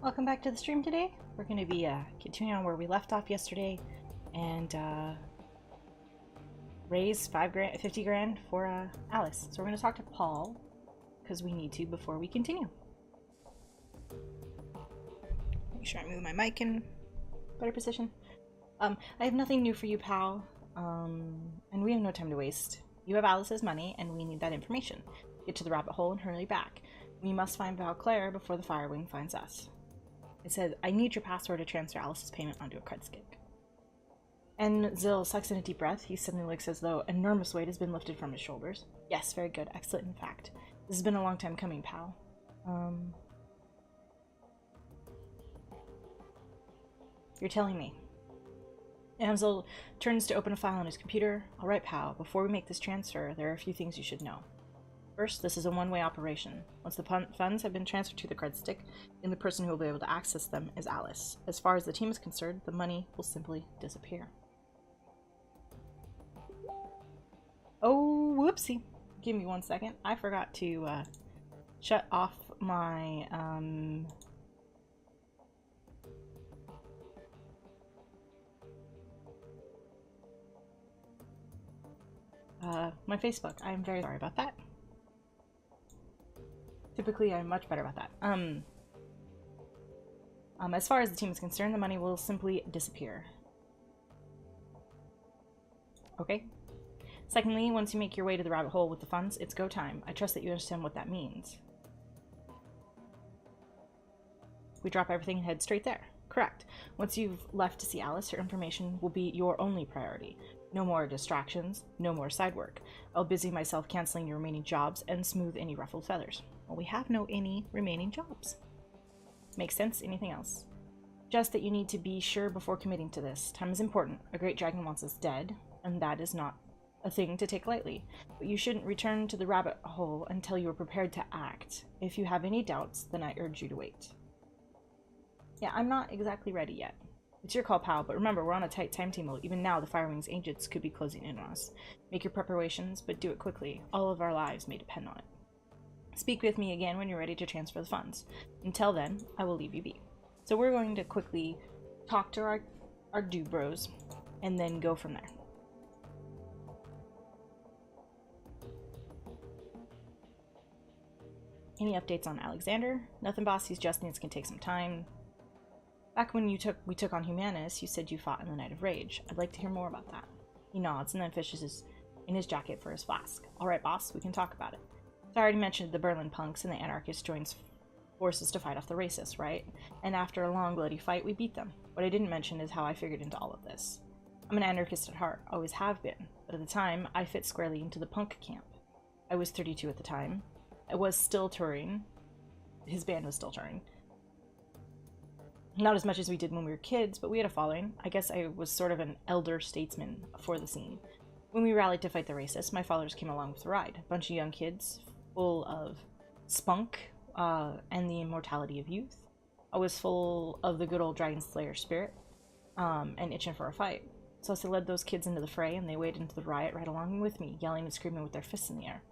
Welcome back to the stream today. We're going to be continuing on where we left off yesterday and raise 50 grand for Alice. So we're going to talk to Paul because we need to before we continue. Make sure I move my mic in better position. I have nothing new for you, pal, and we have no time to waste. You have Alice's money and we need that information. Get to the rabbit hole and hurry back. We must find Valclaire before the Firewing finds us. It said, I need your password to transfer Alice's payment onto a cred stick. And Zill sucks in a deep breath. He suddenly looks as though enormous weight has been lifted from his shoulders. Yes, very good. Excellent, in fact. This has been a long time coming, pal. You're telling me. Amzel turns to open a file on his computer. All right, pal. Before we make this transfer, there are a few things you should know. First, this is a one-way operation. Once the funds have been transferred to the cred stick, the only person who will be able to access them is Alice. As far as the team is concerned, the money will simply disappear. Oh, whoopsie. Give me 1 second. I forgot to shut off my my Facebook. I am very sorry about that. Typically, I'm much better about that. As far as the team is concerned, the money will simply disappear. Okay. Secondly, once you make your way to the rabbit hole with the funds, it's go time. I trust that you understand what that means. We drop everything and head straight there. Correct. Once you've left to see Alice, her information will be your only priority. No more distractions, no more side work. I'll busy myself canceling your remaining jobs and smooth any ruffled feathers. Well, we have no any remaining jobs. Makes sense? Anything else? Just that you need to be sure before committing to this. Time is important. A great dragon wants us dead, and that is not a thing to take lightly. But you shouldn't return to the rabbit hole until you are prepared to act. If you have any doubts, then I urge you to wait. Yeah, I'm not exactly ready yet. It's your call, pal, but remember, we're on a tight timetable. Even now, the Firewing's agents could be closing in on us. Make your preparations, but do it quickly. All of our lives may depend on it. Speak with me again when you're ready to transfer the funds. Until then, I will leave you be. So we're going to quickly talk to our dude bros, and then go from there. Any updates on Alexander? Nothing, boss. He's just needs can take some time. Back when we took on Humanus, you said you fought in the Night of Rage. I'd like to hear more about that. He nods and then fishes in his jacket for his flask. Alright, boss, we can talk about it. So I already mentioned the Berlin punks and the anarchists joined forces to fight off the racists, right? And after a long, bloody fight, we beat them. What I didn't mention is how I figured into all of this. I'm an anarchist at heart, always have been, but at the time, I fit squarely into the punk camp. I was 32 at the time. I was still touring. His band was still touring. Not as much as we did when we were kids, but we had a following. I guess I was sort of an elder statesman for the scene. When we rallied to fight the racists, my followers came along with the ride. A bunch of young kids, full of spunk and the immortality of youth. I was full of the good old Dragon Slayer spirit and itching for a fight. So I led those kids into the fray, and they waded into the riot right along with me, yelling and screaming with their fists in the air.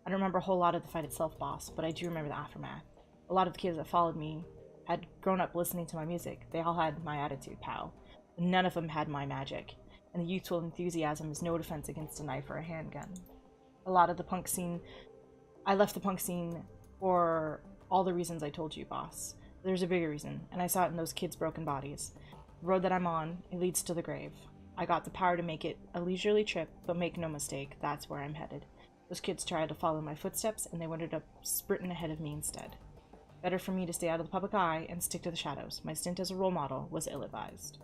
I don't remember a whole lot of the fight itself, boss, but I do remember the aftermath. A lot of the kids that followed me had grown up listening to my music. They all had my attitude, pal. None of them had my magic, and the youthful enthusiasm is no defense against a knife or a handgun. A lot of the punk scene... I left the punk scene for all the reasons I told you, boss. There's a bigger reason, and I saw it in those kids' broken bodies. The road that I'm on, it leads to the grave. I got the power to make it a leisurely trip, but make no mistake, that's where I'm headed. Those kids tried to follow my footsteps, and they ended up sprinting ahead of me instead. Better for me to stay out of the public eye and stick to the shadows. My stint as a role model was ill-advised.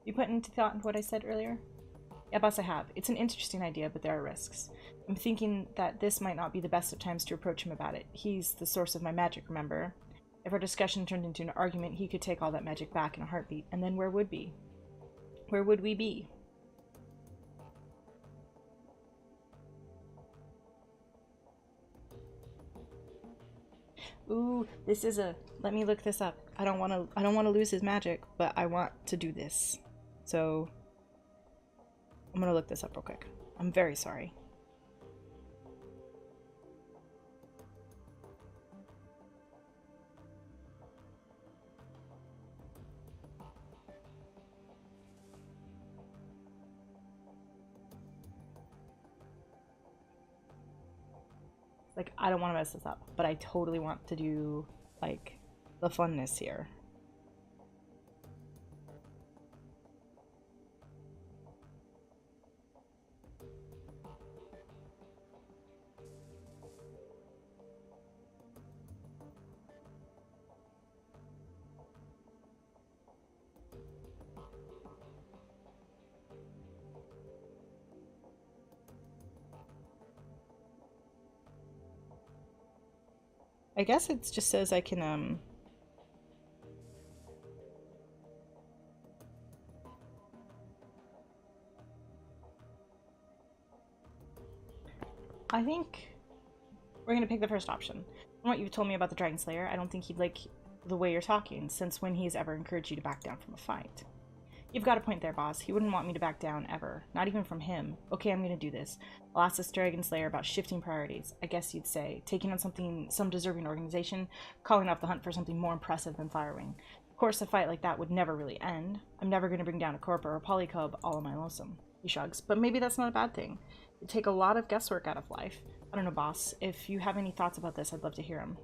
You put into thought into what I said earlier? Yeah, boss, I have. It's an interesting idea, but there are risks. I'm thinking that this might not be the best of times to approach him about it. He's the source of my magic, remember? If our discussion turned into an argument, he could take all that magic back in a heartbeat, and then where would we? Where would we be? Ooh, this is a... Let me look this up. I don't want to lose his magic, but I want to do this. So I'm gonna look this up real quick. I'm very sorry. Like, I don't want to mess this up, but I totally want to do, like, the funness here. I guess it just says I can, I think we're gonna pick the first option. From what you've told me about the Dragon Slayer, I don't think he'd like the way you're talking, since when he's ever encouraged you to back down from a fight. You've got a point there, boss. He wouldn't want me to back down, ever. Not even from him. Okay, I'm gonna do this. I'll ask this Dragon Slayer about shifting priorities. I guess you'd say, taking on some deserving organization, calling off the hunt for something more impressive than Firewing. Of course, a fight like that would never really end. I'm never gonna bring down a Corp or a Polycub all on my lonesome. He shrugs. But maybe that's not a bad thing. It'd take a lot of guesswork out of life. I don't know, boss. If you have any thoughts about this, I'd love to hear them.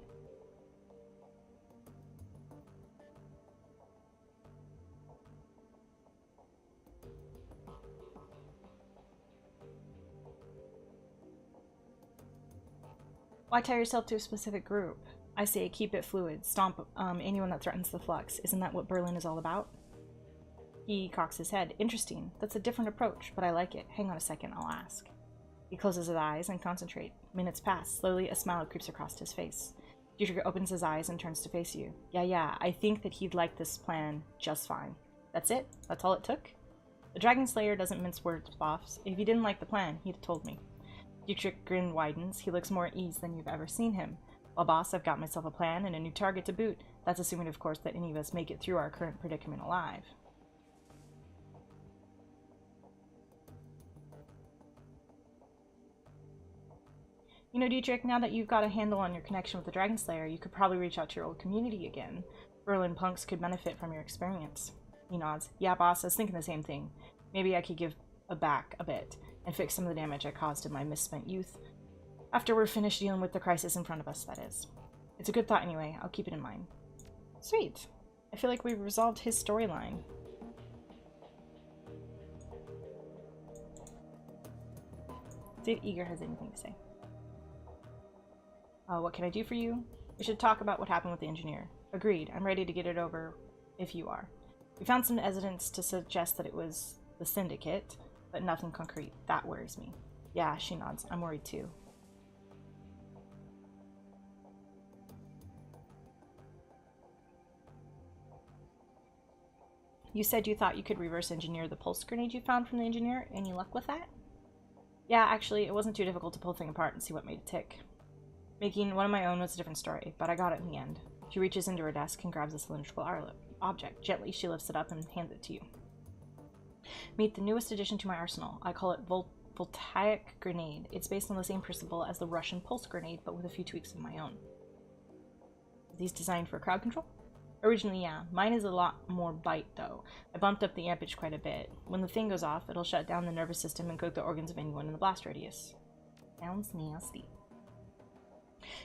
Why tie yourself to a specific group? I say keep it fluid. Stomp anyone that threatens the flux. Isn't that what Berlin is all about? He cocks his head. Interesting. That's a different approach, but I like it. Hang on a second, I'll ask. He closes his eyes and concentrates. Minutes pass. Slowly, a smile creeps across his face. Dietrich opens his eyes and turns to face you. Yeah, I think that he'd like this plan just fine. That's it? That's all it took? The Dragon Slayer doesn't mince words, boss. If he didn't like the plan, he'd have told me. Dietrich grin widens. He looks more at ease than you've ever seen him. Well, boss, I've got myself a plan and a new target to boot. That's assuming, of course, that any of us make it through our current predicament alive. You know, Dietrich, now that you've got a handle on your connection with the Dragon Slayer, you could probably reach out to your old community again. Berlin punks could benefit from your experience. He nods. Yeah, boss, I was thinking the same thing. Maybe I could give back a bit and fix some of the damage I caused in my misspent youth. After we're finished dealing with the crisis in front of us, that is. It's a good thought anyway. I'll keep it in mind. Sweet. I feel like we've resolved his storyline. See if Eager has anything to say. What can I do for you? We should talk about what happened with the engineer. Agreed. I'm ready to get it over if you are. We found some evidence to suggest that it was the Syndicate, but nothing concrete. That worries me. Yeah, she nods. I'm worried too. You said you thought you could reverse engineer the pulse grenade you found from the engineer. Any luck with that? Yeah, actually, it wasn't too difficult to pull the thing apart and see what made it tick. Making one of my own was a different story, but I got it in the end. She reaches into her desk and grabs a cylindrical object. Gently, she lifts it up and hands it to you. Meet the newest addition to my arsenal. I call it Voltaic Grenade. It's based on the same principle as the Russian pulse grenade, but with a few tweaks of my own. Are these designed for crowd control? Originally, yeah. Mine is a lot more bite, though. I bumped up the ampage quite a bit. When the thing goes off, it'll shut down the nervous system and coat the organs of anyone in the blast radius. Sounds nasty.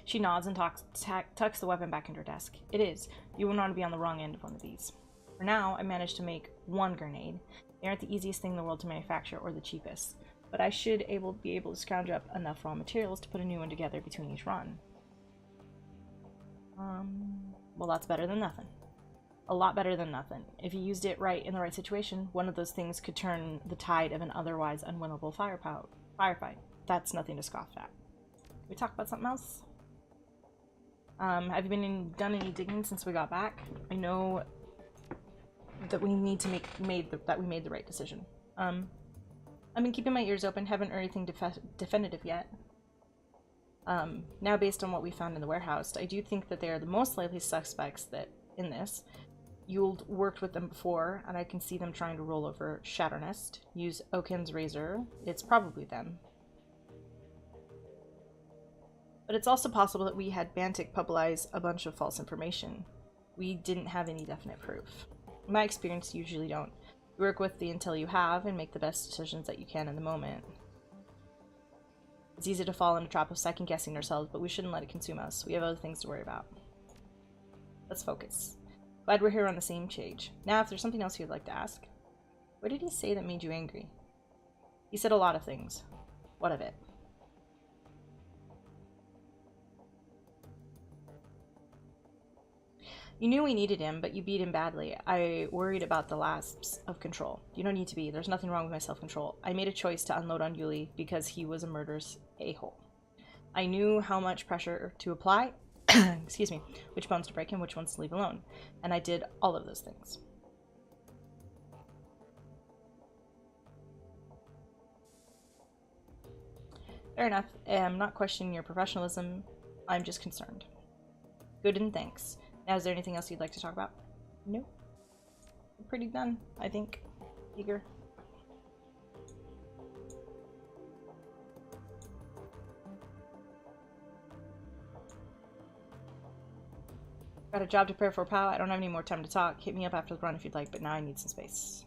She nods and tucks the weapon back into her desk. It is. You wouldn't want to be on the wrong end of one of these. For now, I managed to make one grenade. They aren't the easiest thing in the world to manufacture or the cheapest, but I should be able to scrounge up enough raw materials to put a new one together between each run. Well, that's better than nothing. A lot better than nothing. If you used it right in the right situation, one of those things could turn the tide of an otherwise unwinnable firefight. That's nothing to scoff at. Can we talk about something else? Have you done any digging since we got back? I know that we need to made the right decision. I've been keeping my ears open. Haven't heard anything definitive yet. Now, based on what we found in the warehouse, I do think that they are the most likely suspects that in this. You've worked with them before, and I can see them trying to roll over Shadowrun. Use Oaken's razor. It's probably them. But it's also possible that we had Bantic publicize a bunch of false information. We didn't have any definite proof. In my experience, you usually don't. You work with the intel you have and make the best decisions that you can in the moment. It's easy to fall in a trap of second-guessing ourselves, but we shouldn't let it consume us. We have other things to worry about. Let's focus. Glad we're here on the same page. Now, if there's something else you'd like to ask. What did he say that made you angry? He said a lot of things. What of it? You knew we needed him, but you beat him badly. I worried about the lapse of control. You don't need to be. There's nothing wrong with my self-control. I made a choice to unload on Yuli because he was a murderous a-hole. I knew how much pressure to apply, excuse me, which bones to break and which ones to leave alone. And I did all of those things. Fair enough. I'm not questioning your professionalism. I'm just concerned. Good and thanks. Now, is there anything else you'd like to talk about? No. I'm pretty done, I think. Eager. Got a job to prepare for, pal. I don't have any more time to talk. Hit me up after the run if you'd like, but now I need some space.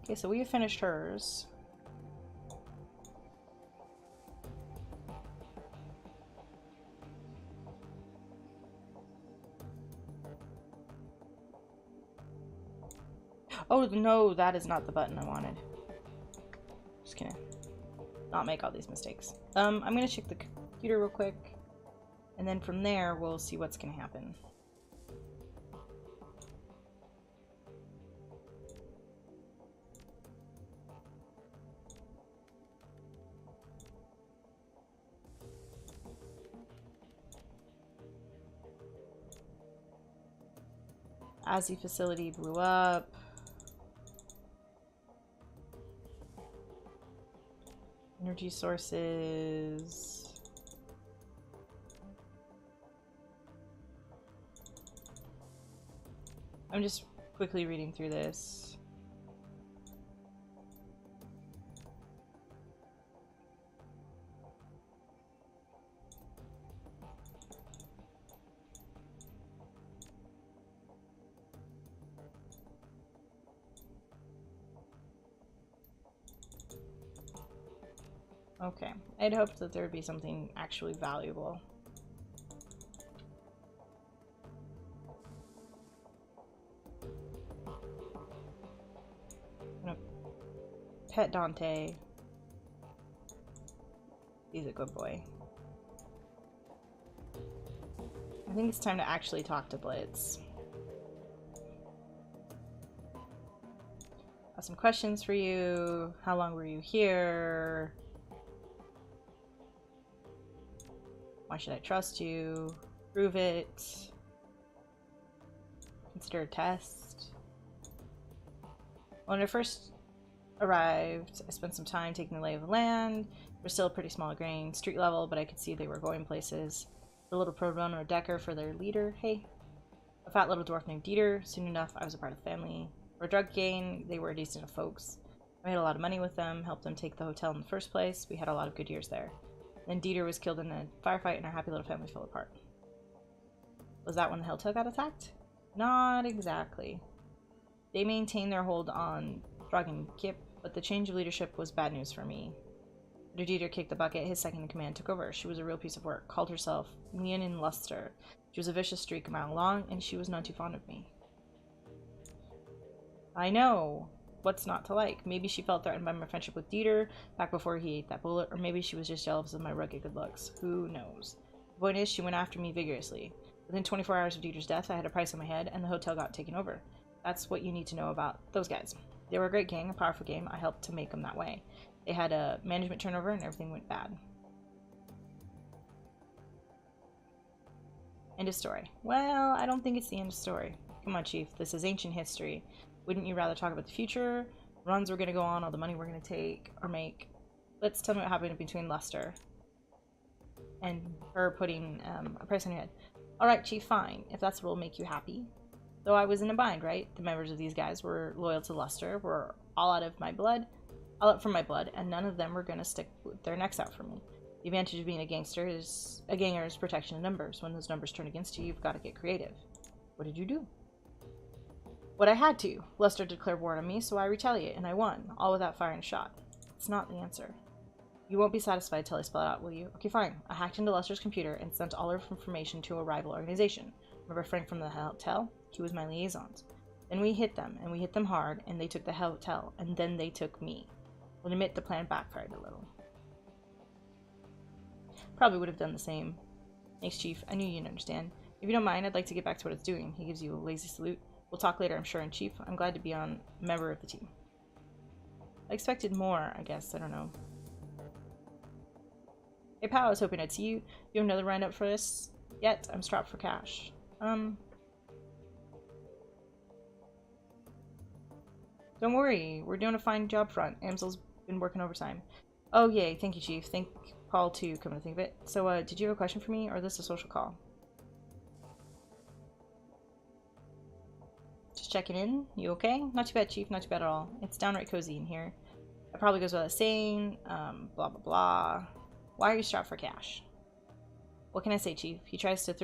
Okay, so we have finished hers. Oh, no, that is not the button I wanted. Just gonna not make all these mistakes. I'm gonna check the computer real quick, and then from there, we'll see what's gonna happen. Azzy facility blew up. Energy sources. I'm just quickly reading through this. Okay, I'd hoped that there would be something actually valuable. I'm gonna pet Dante. He's a good boy. I think it's time to actually talk to Blitz. Got some questions for you. How long were you here? Why should I trust you? Prove it. Consider a test. When I first arrived, I spent some time taking the lay of the land. We're still pretty small grain, street level, but I could see they were going places. The little pro bono decker for their leader, hey. A fat little dwarf named Dieter. Soon enough, I was a part of the family. For a drug gang, they were decent folks. I made a lot of money with them, helped them take the hotel in the first place. We had a lot of good years there. Then Dieter was killed in a firefight and our happy little family fell apart. Was that when the Helltail got attacked? Not exactly. They maintained their hold on Dragon Kip, but the change of leadership was bad news for me. After Dieter kicked the bucket, his second in command took over. She was a real piece of work, called herself Leonin Luster. She was a vicious streak a mile long, and she was not too fond of me. I know. What's not to like? Maybe she felt threatened by my friendship with Dieter back before he ate that bullet, or maybe she was just jealous of my rugged good looks. Who knows? The point is, she went after me vigorously. Within 24 hours of Dieter's death, I had a price on my head, and the hotel got taken over. That's what you need to know about those guys. They were a great gang, a powerful game. I helped to make them that way. They had a management turnover, and everything went bad. End of story. Well, I don't think it's the end of story. Come on, Chief. This is ancient history. Wouldn't you rather talk about the future? Runs we're going to go on, all the money we're going to take or make. Let's tell me what happened between Luster and her putting a price on your head. Alright, Chief, fine. If that's what will make you happy. Though I was in a bind, right? The members of these guys were loyal to Luster, were all out from my blood, and none of them were going to stick their necks out for me. The advantage of being a ganger is protection in numbers. When those numbers turn against you, you've got to get creative. What did you do? What I had to. Luster declared war on me, so I retaliated, and I won, all without firing a shot. It's not the answer. You won't be satisfied till I spell it out, will you? Okay, fine. I hacked into Lester's computer and sent all of information to a rival organization. Remember Frank from the hotel? He was my liaison. Then we hit them, and we hit them hard, and they took the hotel, and then they took me. I'll admit the plan backfired a little. Probably would have done the same. Thanks, Chief. I knew you'd understand. If you don't mind, I'd like to get back to what it's doing. He gives you a lazy salute. We'll talk later, I'm sure, and Chief, I'm glad to be a member of the team. I expected more, I guess. I don't know. Hey, pal, I was hoping I'd see you. You have another round up for this? Yet, I'm strapped for cash. Don't worry. We're doing a fine job front. Amsel's been working overtime. Oh, yay. Thank you, Chief. Thank Paul, too, come to think of it. So, did you have a question for me, or is this a social call? Just checking in. You okay? Not too bad, Chief. Not too bad at all. It's downright cozy in here. It probably goes without saying. Blah, blah, blah. Why are you strapped for cash? What can I say, Chief? He tries on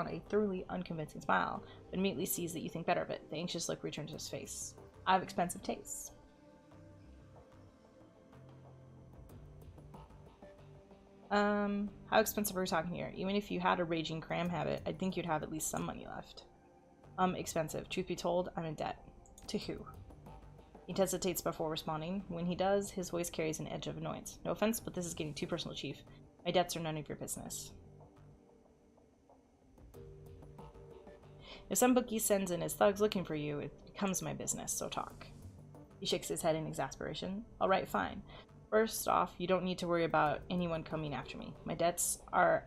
a thoroughly unconvincing smile, but immediately sees that you think better of it. The anxious look returns to his face. I have expensive tastes. How expensive are we talking here? Even if you had a raging cram habit, I'd think you'd have at least some money left. Expensive. Truth be told, I'm in debt. To who? He hesitates before responding. When he does, his voice carries an edge of annoyance. No offense, but this is getting too personal, Chief. My debts are none of your business. If some bookie sends in his thugs looking for you, it becomes my business, so talk. He shakes his head in exasperation. Alright, fine. First off, you don't need to worry about anyone coming after me. My debts are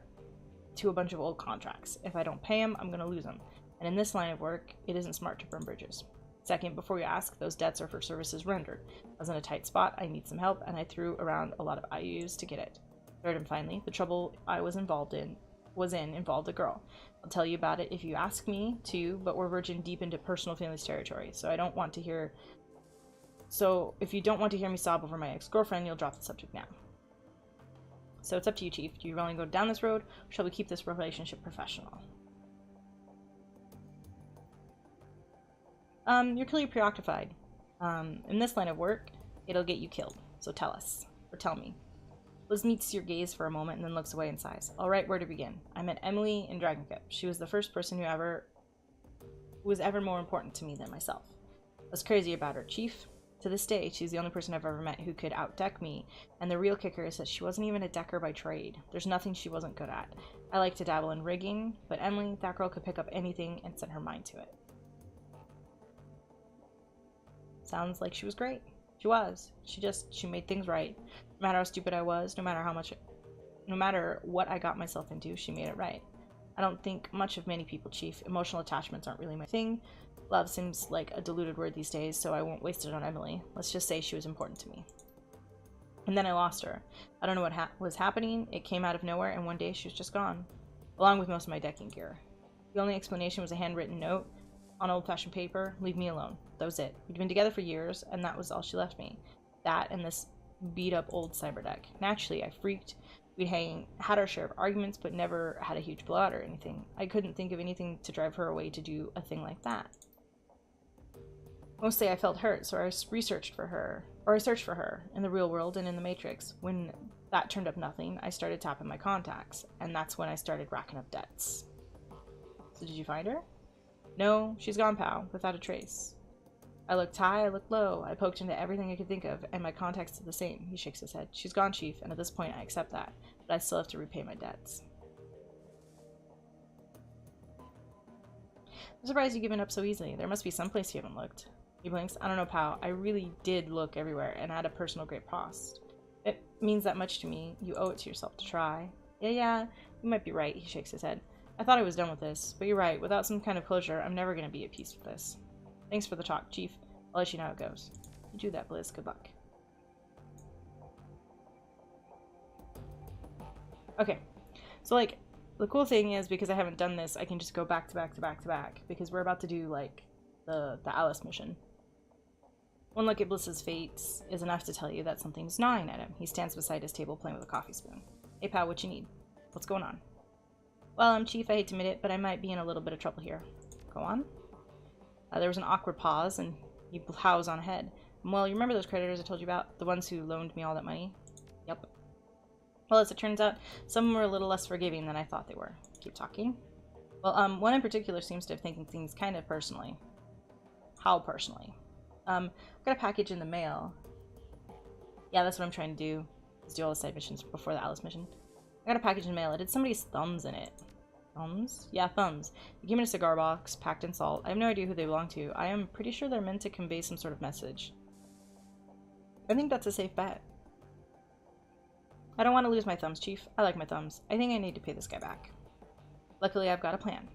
to a bunch of old contracts. If I don't pay them, I'm going to lose them. And in this line of work, it isn't smart to burn bridges. Second, before you ask, those debts are for services rendered. I was in a tight spot, I need some help, and I threw around a lot of IOUs to get it. Third and finally, the trouble I was involved a girl. I'll tell you about it if you ask me to, but we're verging deep into personal feelings territory, so if you don't want to hear me sob over my ex-girlfriend, you'll drop the subject now. So it's up to you, Chief. Do you really go down this road, or shall we keep this relationship professional? You're clearly preoccupied. In this line of work, it'll get you killed. So tell us. Or tell me. Liz meets your gaze for a moment and then looks away and sighs. Alright, where to begin? I met Emily in Dragonfall. She was the first person who was ever more important to me than myself. I was crazy about her, Chief. To this day, she's the only person I've ever met who could out-deck me, and the real kicker is that she wasn't even a decker by trade. There's nothing she wasn't good at. I like to dabble in rigging, but Emily, that girl could pick up anything and set her mind to it. Sounds like she was great. She was. She made things right. No matter how stupid I was, no matter what I got myself into, she made it right. I don't think much of many people, Chief. Emotional attachments aren't really my thing. Love seems like a diluted word these days, so I won't waste it on Emily. Let's just say she was important to me. And then I lost her. I don't know what was happening. It came out of nowhere, and one day she was just gone. Along with most of my decking gear. The only explanation was a handwritten note on old-fashioned paper. Leave me alone. That was it. We'd been together for years, and that was all she left me. That and this beat-up old cyber deck. Naturally, I freaked. We'd had our share of arguments, but never had a huge blowout or anything. I couldn't think of anything to drive her away to do a thing like that. Mostly I felt hurt, so I searched for her in the real world and in the Matrix. When that turned up nothing, I started tapping my contacts, and that's when I started racking up debts. So did you find her? No, she's gone, pal, without a trace. I looked high, I looked low, I poked into everything I could think of, and my contacts did the same. He shakes his head. She's gone, Chief, and at this point I accept that, but I still have to repay my debts. I'm surprised you've given up so easily. There must be some place you haven't looked. He blinks. I don't know, pal. I really did look everywhere, and at a personal great cost. It means that much to me. You owe it to yourself to try. Yeah, you might be right. He shakes his head. I thought I was done with this, but you're right. Without some kind of closure, I'm never going to be at peace with this. Thanks for the talk, Chief. I'll let you know how it goes. You do that, Blizz. Good luck. Okay. So, like, the cool thing is, because I haven't done this, I can just go back to back to back to back, because we're about to do, like, the Alice mission. One look at Bliss's face is enough to tell you that something's gnawing at him. He stands beside his table playing with a coffee spoon. Hey, pal, what you need? What's going on? Well, Chief, I hate to admit it, but I might be in a little bit of trouble here. Go on. There was an awkward pause, and he plows on ahead. Well, you remember those creditors I told you about? The ones who loaned me all that money? Yep. Well, as it turns out, some of them were a little less forgiving than I thought they were. Keep talking. Well, one in particular seems to have taken things kind of personally. How personally? I got a package in the mail. Yeah, that's what I'm trying to do. Is do all the side missions before the Alice mission. I got a package in the mail. It had somebody's thumbs in it. Thumbs? Yeah, thumbs. They came in a cigar box, packed in salt. I have no idea who they belong to. I am pretty sure they're meant to convey some sort of message. I think that's a safe bet. I don't want to lose my thumbs, Chief. I like my thumbs. I think I need to pay this guy back. Luckily, I've got a plan.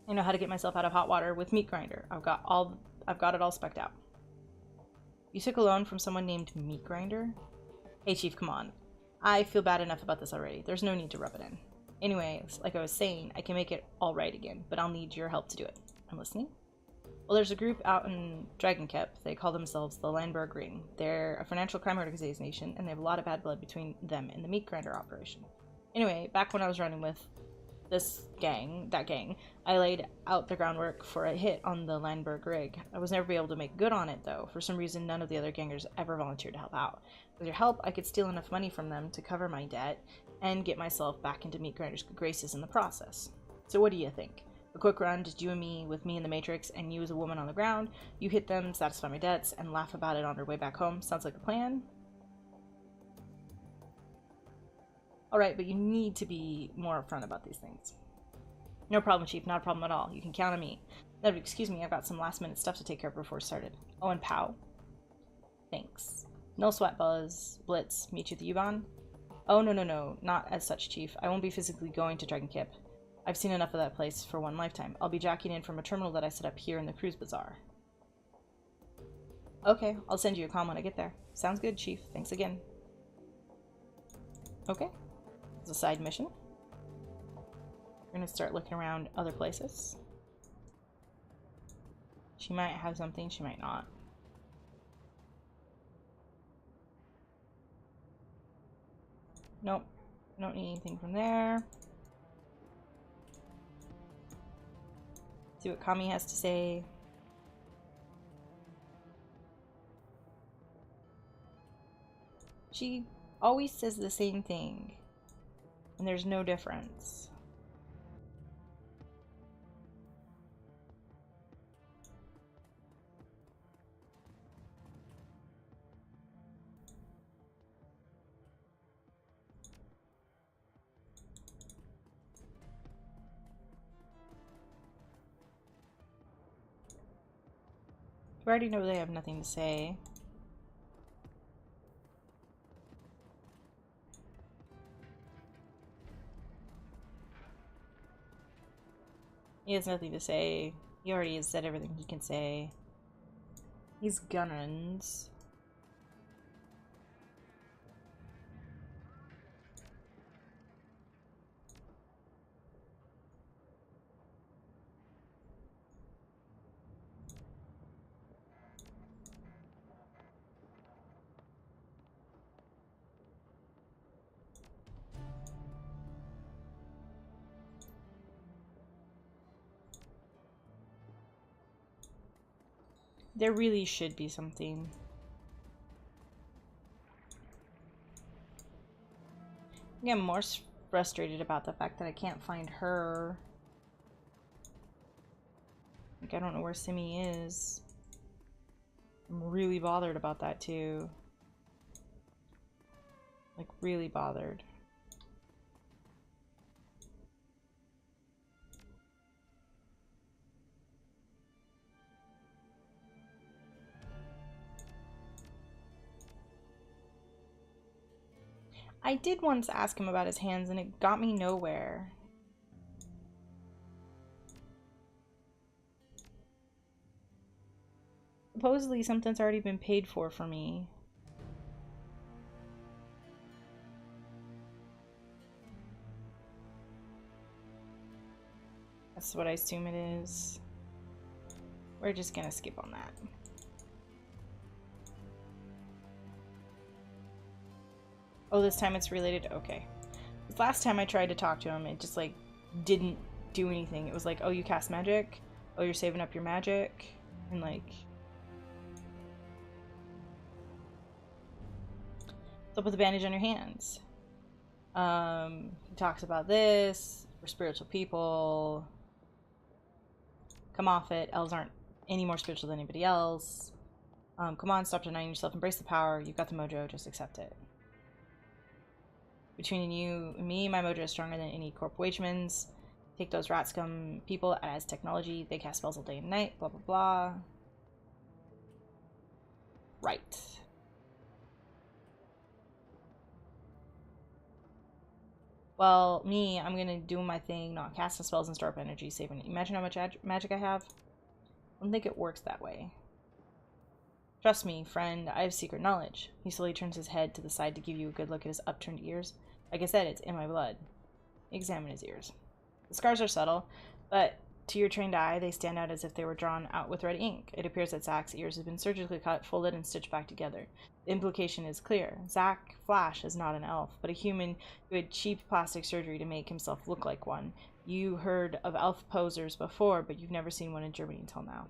I know how to get myself out of hot water with Meat Grinder. I've got it all spec'd out. You took a loan from someone named Meat Grinder? Hey, Chief, come on. I feel bad enough about this already. There's no need to rub it in. Anyways, like I was saying, I can make it all right again, but I'll need your help to do it. I'm listening. Well, there's a group out in Dragonfall. They call themselves the Landberg Ring. They're a financial crime organization, and they have a lot of bad blood between them and the Meat Grinder operation. Anyway, back when I was running with that gang, I laid out the groundwork for a hit on the Landberg rig. I was never able to make good on it, though. For some reason, none of the other gangers ever volunteered to help out. With your help, I could steal enough money from them to cover my debt and get myself back into Meat Grinder's good graces in the process. So what do you think? A quick run, just you and me, with me in the Matrix, and you as a woman on the ground. You hit them, satisfy my debts, and laugh about it on our way back home. Sounds like a plan? Alright, but you need to be more upfront about these things. No problem, Chief. Not a problem at all. You can count on me. No, excuse me, I've got some last-minute stuff to take care of before it started. Oh, and Pow. Thanks. No sweat, Buzz. Blitz. Meet you at the U-Bahn? Oh, no. Not as such, Chief. I won't be physically going to Dragonfall. I've seen enough of that place for one lifetime. I'll be jacking in from a terminal that I set up here in the Cruise Bazaar. Okay, I'll send you a comm when I get there. Sounds good, Chief. Thanks again. Okay. It's a side mission. We're gonna start looking around other places. She might have something, she might not. Nope. I don't need anything from there. See what Kami has to say. She always says the same thing, and there's no difference. We already know they have nothing to say. He has nothing to say. He already has said everything he can say. He's gunnins. There really should be something. I'm more frustrated about the fact that I can't find her. Like, I don't know where Simi is. I'm really bothered about that too. Like, really bothered. I did once ask him about his hands and it got me nowhere. Supposedly something's already been paid for me. That's what I assume it is. We're just gonna skip on that. Oh, this time it's related? Okay. Last time I tried to talk to him, it just, like, didn't do anything. It was like, oh, you cast magic? Oh, you're saving up your magic? And, like... What's up with the bandage on your hands? He talks about this. We're spiritual people. Come off it. Elves aren't any more spiritual than anybody else. Come on, stop denying yourself. Embrace the power. You've got the mojo. Just accept it. Between you and me, my mojo is stronger than any corp wageman's. Take those rat scum people as technology. They cast spells all day and night. Blah, blah, blah. Right. Well, me, I'm gonna do my thing, not casting spells and store up energy, saving. Imagine how much magic I have. I don't think it works that way. Trust me, friend, I have secret knowledge. He slowly turns his head to the side to give you a good look at his upturned ears. Like I said, it's in my blood. Examine his ears. The scars are subtle, but to your trained eye, they stand out as if they were drawn out with red ink. It appears that Zack's ears have been surgically cut, folded, and stitched back together. The implication is clear. Zack Flash is not an elf, but a human who had cheap plastic surgery to make himself look like one. You heard of elf posers before, but you've never seen one in Germany until now.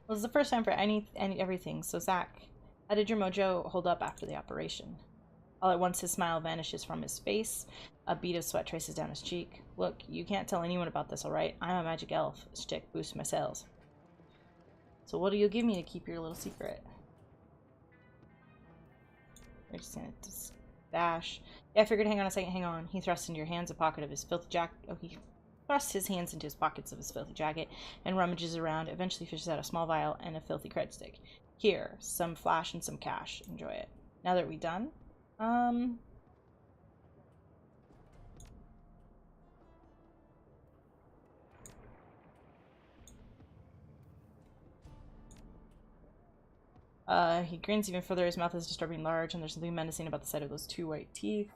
Well, this is the first time for everything, so Zack, how did your mojo hold up after the operation? All at once his smile vanishes from his face. A bead of sweat traces down his cheek. Look, you can't tell anyone about this, alright? I'm a magic elf. Stick boosts my sales. So what do you give me to keep your little secret? We're just gonna dash. Yeah, I figured, hang on a second, hang on. He thrusts into your hands a pocket of his filthy jacket. Oh, he thrusts his hands into his pockets of his filthy jacket and rummages around, eventually fishes out a small vial and a filthy cred stick. Here, some flash and some cash. Enjoy it. Now that we're done, he grins even further. His mouth is disturbingly large, and there's something menacing about the sight of those two white teeth.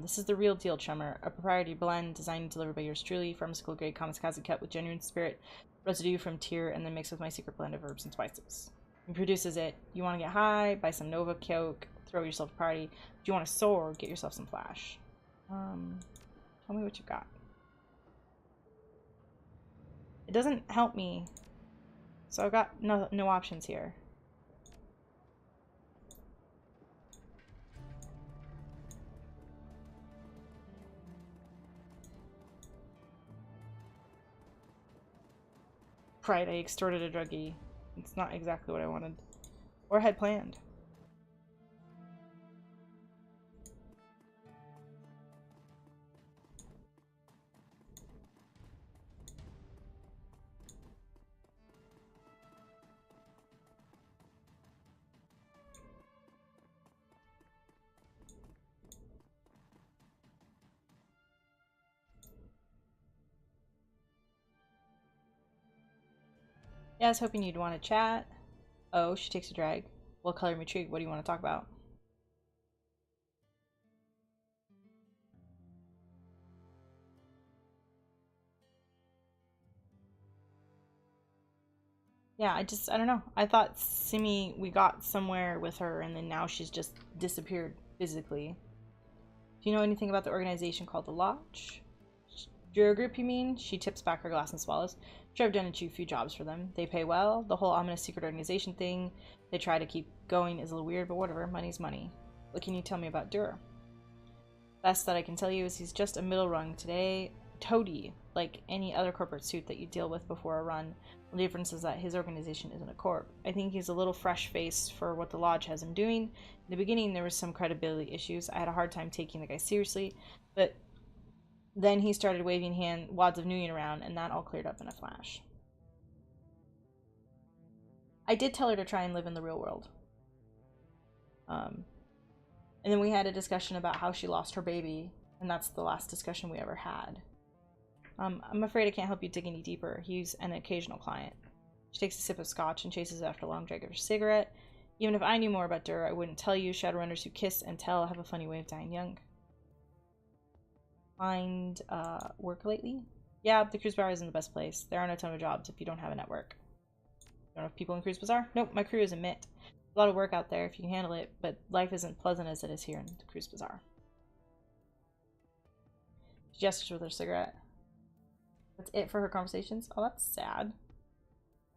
This is the real deal, Chummer. A proprietary blend designed and delivered by yours truly. Pharmaceutical grade kamikaze cut with genuine spirit residue from tear, and then mixed with my secret blend of herbs and spices. He produces it. You want to get high? Buy some Nova Coke. Throw yourself a party. Do you want a sword? Get yourself some flash. Tell me what you got. It doesn't help me, so I've got no options here. Right, I extorted a druggie. It's not exactly what I wanted or had planned. Yeah, I was hoping you'd want to chat. Oh, she takes a drag. What color me intrigued. What do you want to talk about? Yeah, I don't know. I thought Simi, we got somewhere with her, and then now she's just disappeared physically. Do you know anything about the organization called the Lodge? Jura Group, you mean? She tips back her glass and swallows. Sure, I've done a few jobs for them. They pay well. The whole ominous secret organization thing they try to keep going is a little weird, but whatever. Money's money. What can you tell me about Dura? Best that I can tell you is he's just a middle rung today. Toady, like any other corporate suit that you deal with before a run. The difference is that his organization isn't a corp. I think he's a little fresh-faced for what the Lodge has him doing. In the beginning, there was some credibility issues. I had a hard time taking the guy seriously, but then he started waving wads of Nuyen around, and that all cleared up in a flash. I did tell her to try and live in the real world. And then we had a discussion about how she lost her baby, and that's the last discussion we ever had. I'm afraid I can't help you dig any deeper. He's an occasional client. She takes a sip of scotch and chases after a long drag of her cigarette. Even if I knew more about Dur, I wouldn't tell you. Shadowrunners who kiss and tell have a funny way of dying young. Find work lately? Yeah, the Cruise Bazaar isn't the best place. There aren't a ton of jobs if you don't have a network. Don't have people in Cruise Bazaar? Nope, my crew is a mitt. A lot of work out there if you can handle it, but life isn't pleasant as it is here in the Cruise Bazaar. She gestures with her cigarette. That's it for her conversations? Oh, that's sad.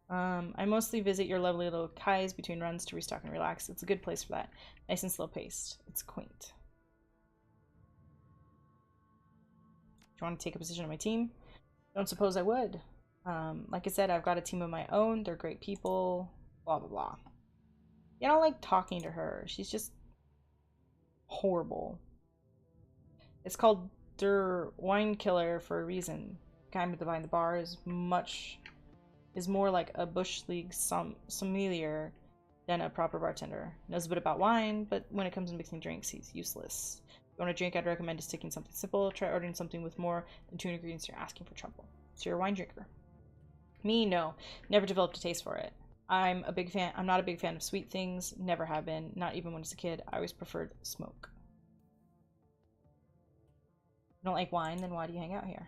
I mostly visit your lovely little kais between runs to restock and relax. It's a good place for that. Nice and slow paced. It's quaint. Do you want to take a position on my team? Don't suppose I would. Like I said, I've got a team of my own. They're great people. Blah, blah, blah. I don't like talking to her. She's just horrible. It's called Der Wine Killer for a reason. The guy behind the bar is more like a bush league sommelier than a proper bartender. Knows a bit about wine, but when it comes to mixing drinks, he's useless. If you want a drink, I'd recommend just sticking something simple. Try ordering something with more than 2 ingredients. You're asking for trouble. So you're a wine drinker. Me, no. Never developed a taste for it. I'm not a big fan of sweet things. Never have been. Not even when I was a kid. I always preferred smoke. You don't like wine, then why do you hang out here?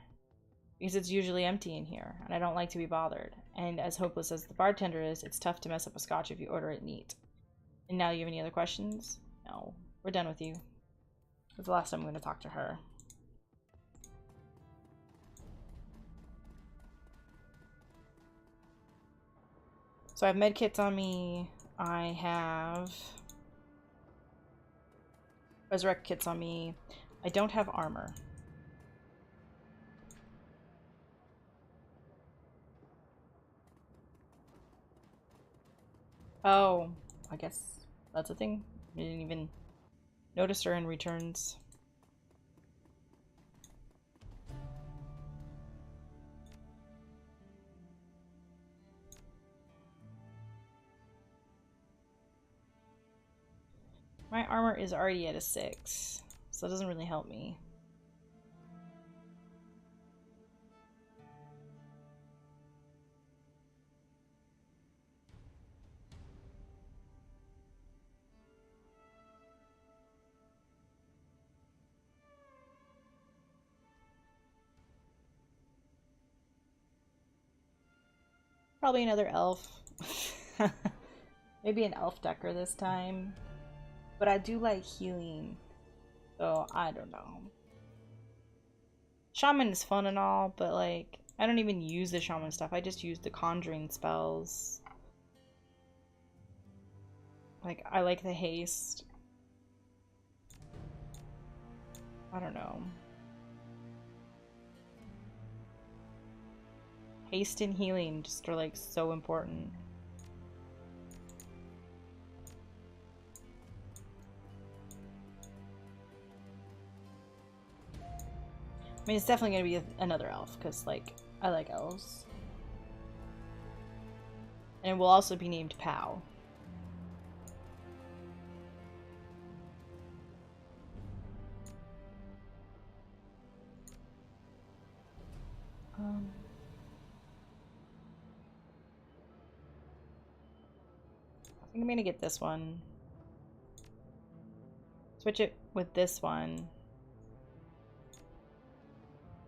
Because it's usually empty in here, and I don't like to be bothered. And as hopeless as the bartender is, it's tough to mess up a scotch if you order it neat. And now you have any other questions? No. We're done with you. That's the last time I'm going to talk to her. So I have medkits on me. I have resurrect kits on me. I don't have armor. Oh, I guess that's a thing. I didn't even notice her in returns. My armor is already at a 6, so it doesn't really help me. Probably another elf. Maybe an elf decker this time. But I do like healing, so I don't know. Shaman is fun and all, but like, I don't even use the shaman stuff. I just use the conjuring spells. Like, I like the haste. I don't know. Haste and healing just are like so important. I mean, it's definitely gonna be another elf, because, like, I like elves. And it will also be named Pow. I think I'm gonna get this one. Switch it with this one.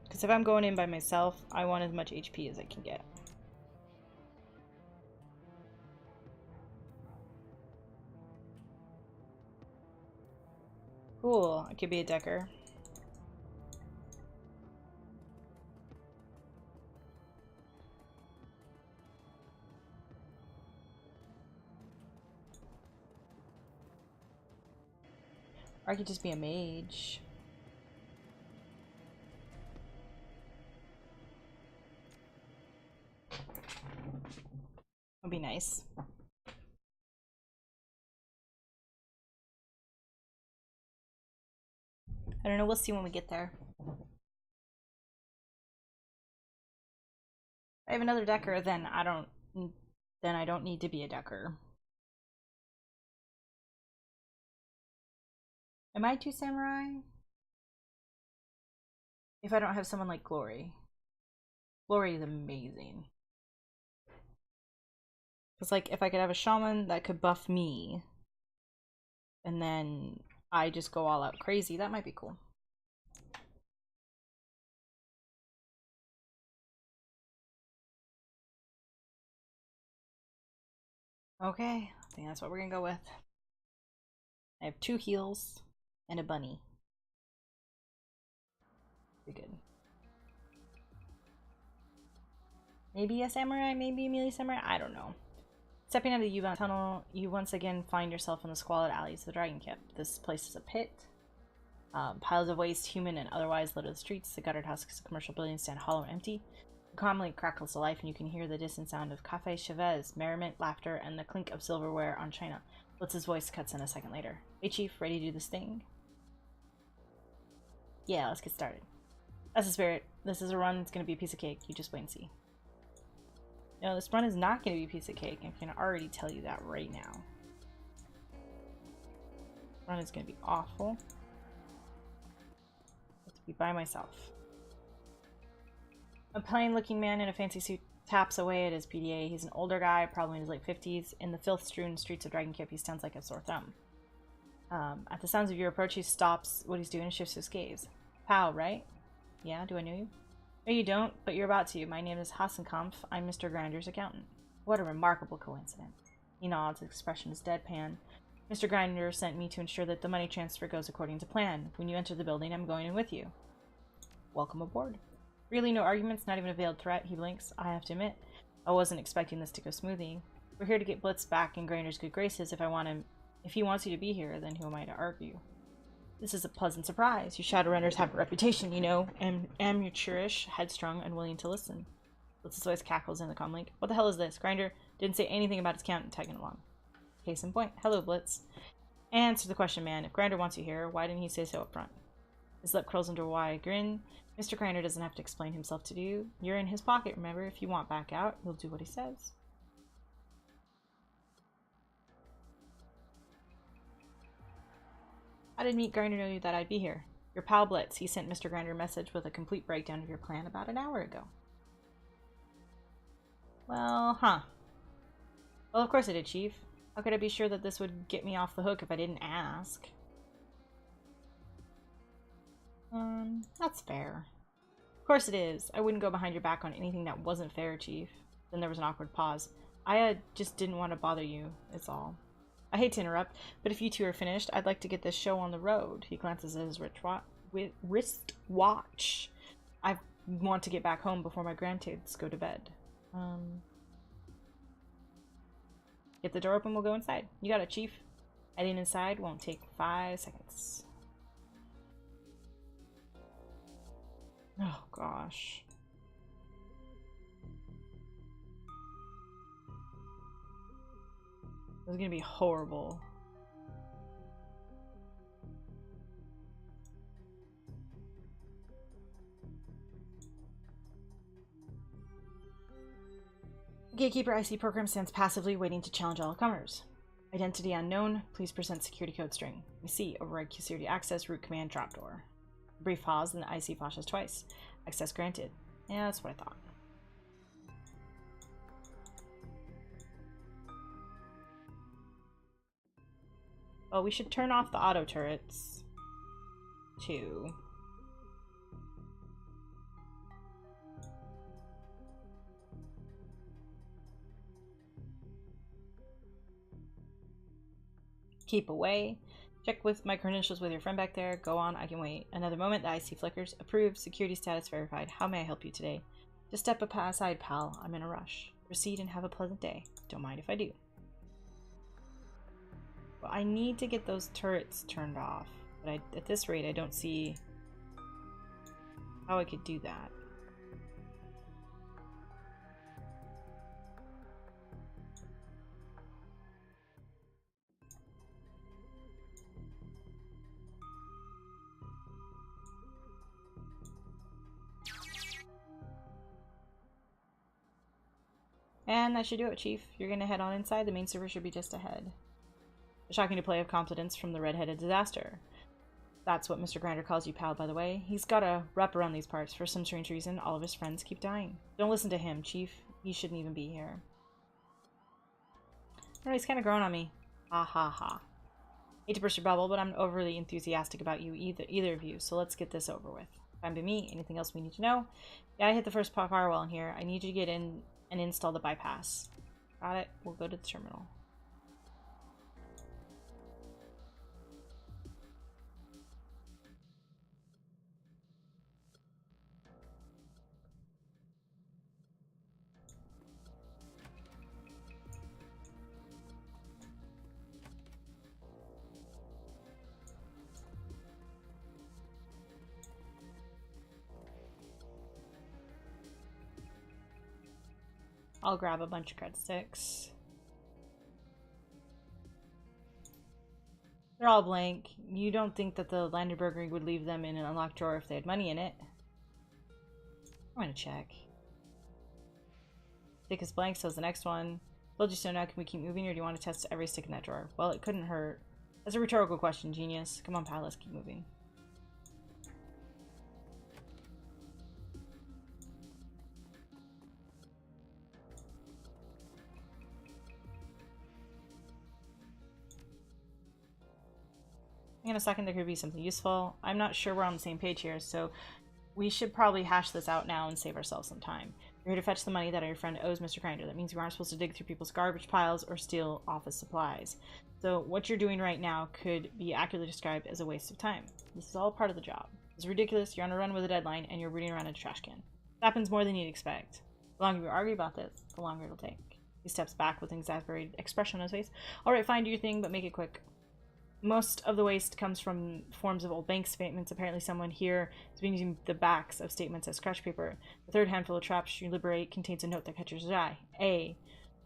Because if I'm going in by myself, I want as much HP as I can get. Cool, I could be a decker. Or I could just be a mage. Would be nice. I don't know, we'll see when we get there. If I have another decker, then I don't need to be a decker. Am I too samurai? If I don't have someone like Glory. Glory is amazing. It's like, if I could have a shaman that could buff me, and then I just go all out crazy, that might be cool. Okay, I think that's what we're gonna go with. I have 2 heals and a bunny. Pretty good. Maybe a samurai, maybe a melee samurai, I don't know. Stepping out of the U-bound tunnel, you once again find yourself in the squalid alleys of the Dragon Keep. This place is a pit. Piles of waste, human and otherwise, litter the streets. The guttered husks of commercial buildings stand hollow and empty. The commonly crackles to life, and you can hear the distant sound of Café Chavez, merriment, laughter, and the clink of silverware on china. Blitz's voice cuts in a second later. Hey, Chief, ready to do this thing? Yeah, let's get started. That's the spirit. This is a run. It's going to be a piece of cake. You just wait and see. No, this run is not going to be a piece of cake. I can already tell you that right now. This run is going to be awful. I have to be by myself. A plain-looking man in a fancy suit taps away at his PDA. He's an older guy, probably in his late 50s. In the filth-strewn streets of Dragon Keep, he stands like a sore thumb. At the sounds of your approach, he stops what he's doing and shifts his gaze. Pal, right? Yeah, do I know you? No, you don't, but you're about to. My name is Hassenkampf. I'm Mr. Grinder's accountant. What a remarkable coincidence. He nods, his expression is deadpan. Mr. Grinder sent me to ensure that the money transfer goes according to plan. When you enter the building, I'm going in with you. Welcome aboard. Really, no arguments, not even a veiled threat, he blinks. I have to admit, I wasn't expecting this to go smoothly. We're here to get Blitz back in Grinder's good graces. If he wants you to be here, then who am I to argue? This is a pleasant surprise. You Shadowrunners have a reputation, you know, amateurish, headstrong, unwilling to listen. Blitz's voice cackles in the comlink. What the hell is this? Grinder didn't say anything about his accountant tagging along. Case in point. Hello, Blitz. Answer the question, man. If Grinder wants you here, why didn't he say so up front? His lip curls into a wide grin. Mr. Grinder doesn't have to explain himself to you. You're in his pocket, remember? If you want back out, he'll do what he says. How did Meat Grinder know that I'd be here? Your pal Blitz. He sent Mr. Grinder a message with a complete breakdown of your plan about an hour ago. Well, huh. Well, of course I did, Chief. How could I be sure that this would get me off the hook if I didn't ask? That's fair. Of course it is. I wouldn't go behind your back on anything that wasn't fair, Chief. Then there was an awkward pause. I just didn't want to bother you, is all. I hate to interrupt, but if you two are finished, I'd like to get this show on the road. He glances at his wristwatch. I want to get back home before my grandkids go to bed. Get the door open, we'll go inside. You got it, Chief. Heading inside won't take 5 seconds. Oh, gosh. This is gonna be horrible. Gatekeeper IC program stands passively waiting to challenge all comers. Identity unknown. Please present security code string. We see override security access root command drop door. A brief pause, and the IC flashes twice. Access granted. Yeah, that's what I thought. Well, we should turn off the auto turrets to keep away. Check with my credentials with your friend back there. Go on, I can wait. Another moment, the IC flickers. Approved, security status verified. How may I help you today? Just step aside, pal. I'm in a rush. Proceed and have a pleasant day. Don't mind if I do. Well, I need to get those turrets turned off. But at this rate, I don't see how I could do that. And that should do it, Chief. You're gonna head on inside. The main server should be just ahead. A shocking display of confidence from the red-headed disaster. That's what Mr. Grinder calls you, pal, by the way. He's got a rep around these parts. For some strange reason, all of his friends keep dying. Don't listen to him, Chief. He shouldn't even be here. Oh, he's kind of grown on me. Ha ha ha. Hate to burst your bubble, but I'm overly enthusiastic about you, either of you, so let's get this over with. Fine by me. Anything else we need to know? Yeah, I hit the first firewall in here. I need you to get in and install the bypass. Got it. We'll go to the terminal. I'll grab a bunch of cred sticks. They're all blank. You don't think that the Landenberger would leave them in an unlocked drawer if they had money in it? I'm gonna check. Stick is blank, so is the next one. Told you so. Now can we keep moving, or do you want to test every stick in that drawer? Well, it couldn't hurt. That's a rhetorical question, genius. Come on, pal, let's keep moving. In a second, there could be something useful. I'm not sure we're on the same page here, so we should probably hash this out now and save ourselves some time. You're here to fetch the money that your friend owes Mr. Grinder. That means you aren't supposed to dig through people's garbage piles or steal office supplies. So what you're doing right now could be accurately described as a waste of time. This is all part of the job. It's ridiculous. You're on a run with a deadline, and you're rooting around in a trash can. It happens more than you'd expect. The longer you argue about this, the longer it'll take. He steps back with an exasperated expression on his face. Alright, fine, do your thing, but make it quick. Most of the waste comes from forms of old bank statements. Apparently someone here has been using the backs of statements as scratch paper. The third handful of traps you liberate contains a note that catches your eye. A.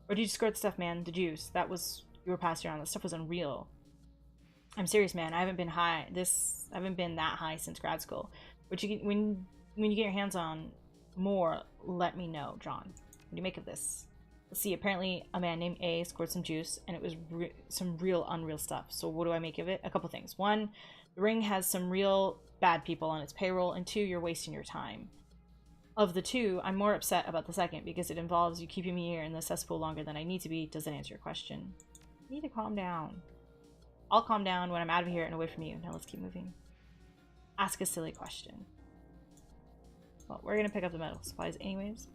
Where did you squirt the stuff, man? The juice. That was... You were passing around. That stuff was unreal. I'm serious, man. I haven't been that high since grad school. But when you get your hands on more, let me know, John. What do you make of this? Let's see, apparently a man named A scored some juice, and it was some real unreal stuff. So what do I make of it? A couple things. One, the ring has some real bad people on its payroll, and two, you're wasting your time. Of the two, I'm more upset about the second, because it involves you keeping me here in the cesspool longer than I need to be. Doesn't answer your question. You need to calm down. I'll calm down when I'm out of here and away from you. Now let's keep moving. Ask a silly question. Well, we're gonna pick up the medical supplies anyways.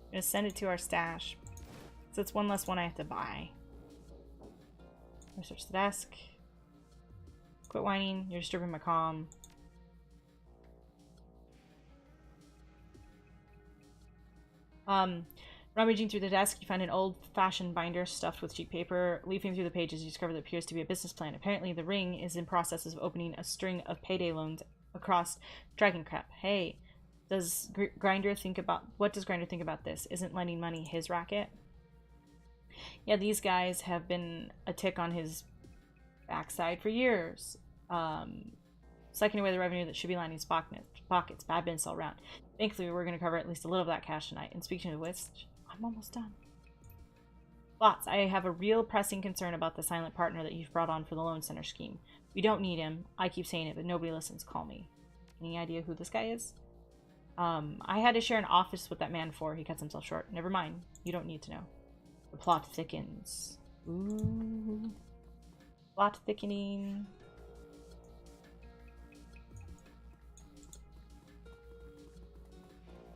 I'm gonna send it to our stash. So it's one less one I have to buy. I'm gonna search the desk. Quit whining, you're disturbing my calm. Rummaging through the desk, you find an old-fashioned binder stuffed with cheap paper. Leafing through the pages, you discover that appears to be a business plan. Apparently, the ring is in process of opening a string of payday loans across Dragonfall. Hey, does Grinder think about... What does Grinder think about this? Isn't lending money his racket? Yeah, these guys have been a tick on his backside for years. Sucking away the revenue that should be lining his pockets. Bad business all around. Thankfully, we're going to cover at least a little of that cash tonight. And speaking of which, I'm almost done. Lots. I have a real pressing concern about the silent partner that you've brought on for the loan center scheme. We don't need him. I keep saying it, but nobody listens. Call me. Any idea who this guy is? I had to share an office with that man before he cuts himself short. Never mind. You don't need to know. The plot thickens. Ooh. Plot thickening.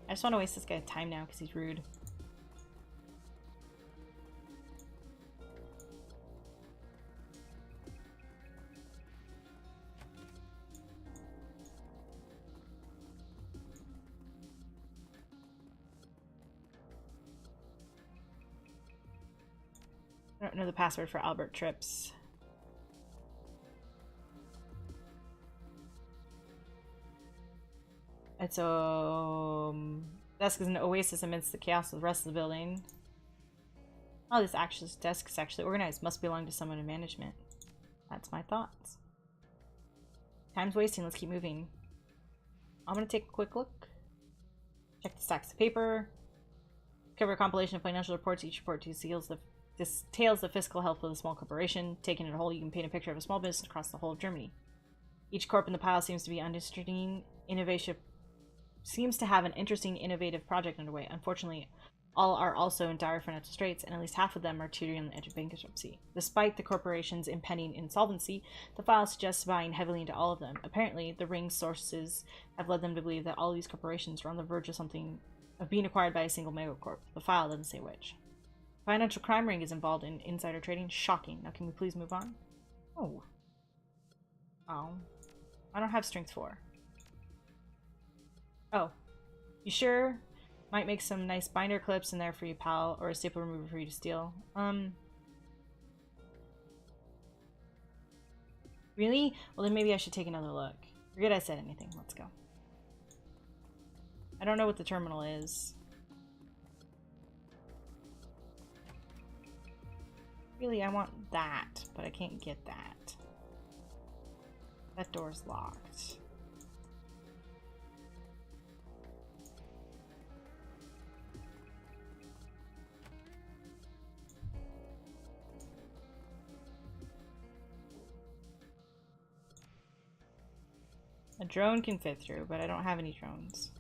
I just want to waste this guy's time now because he's rude. I don't know the password for Albert Trips. It's desk is an oasis amidst the chaos of the rest of the building. Oh, this desk is actually organized. Must belong to someone in management. That's my thoughts. Time's wasting. Let's keep moving. I'm gonna take a quick look. Check the stacks of paper. Cover a compilation of financial reports. Each report details the fiscal health of a small corporation. Taking it whole, you can paint a picture of a small business across the whole of Germany. Each corp in the pile seems to have an interesting, innovative project underway. Unfortunately, all are also in dire financial straits, and at least half of them are teetering on the edge of bankruptcy. Despite the corporation's impending insolvency, the file suggests buying heavily into all of them. Apparently, the ring's sources have led them to believe that all these corporations are on the verge of being acquired by a single megacorp. The file doesn't say which. Financial crime ring is involved in insider trading. Shocking. Now, can we please move on? Oh. I don't have strength 4. Oh. You sure? Might make some nice binder clips in there for you, pal, or a staple remover for you to steal. Really? Well, then maybe I should take another look. Forget I said anything. Let's go. I don't know what the terminal is. Really, I want that, but I can't get that. That door's locked. A drone can fit through, but I don't have any drones.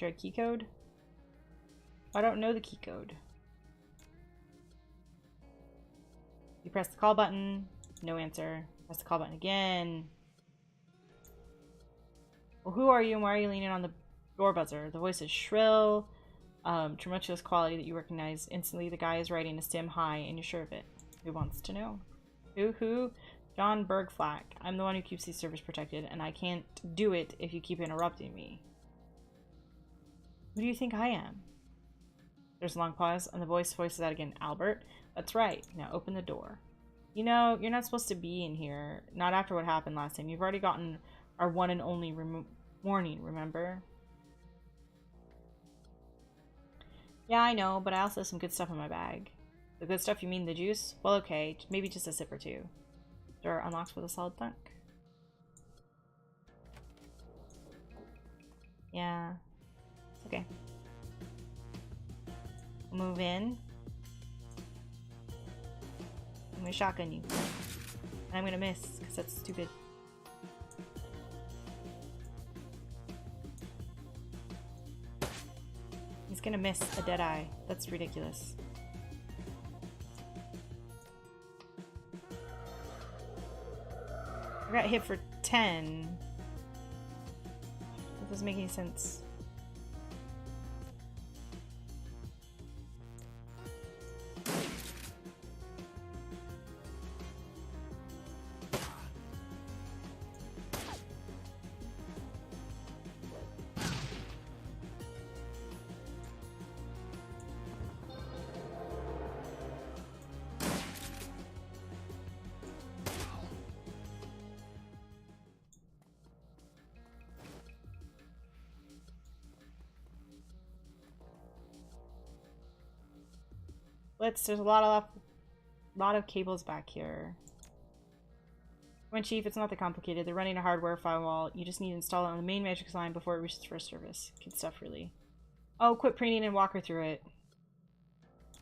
A key code? I don't know the key code. You press the call button, no answer. Press the call button again. Well, who are you and why are you leaning on the door buzzer? The voice is shrill, tumultuous quality that you recognize instantly. The guy is writing a stem high and you're sure of it. Who wants to know? Who? John Bergflack. I'm the one who keeps these servers protected and I can't do it if you keep interrupting me. Who do you think I am? There's a long pause, and the voice voices out again. Albert? That's right. Now open the door. You know, you're not supposed to be in here. Not after what happened last time. You've already gotten our one and only warning, remember? Yeah, I know, but I also have some good stuff in my bag. The good stuff, you mean the juice? Well, okay. Maybe just a sip or two. Door unlocks with a solid thunk. Yeah. Okay. Move in. I'm gonna shotgun you. And I'm gonna miss, because that's stupid. He's gonna miss a dead eye. That's ridiculous. I got hit for 10. That doesn't make any sense. There's a lot of cables back here. When Chief, it's not that complicated. They're running a hardware firewall. You just need to install it on the main matrix line before it reaches first service. Good stuff, really. Oh, quit preening and walk her through it.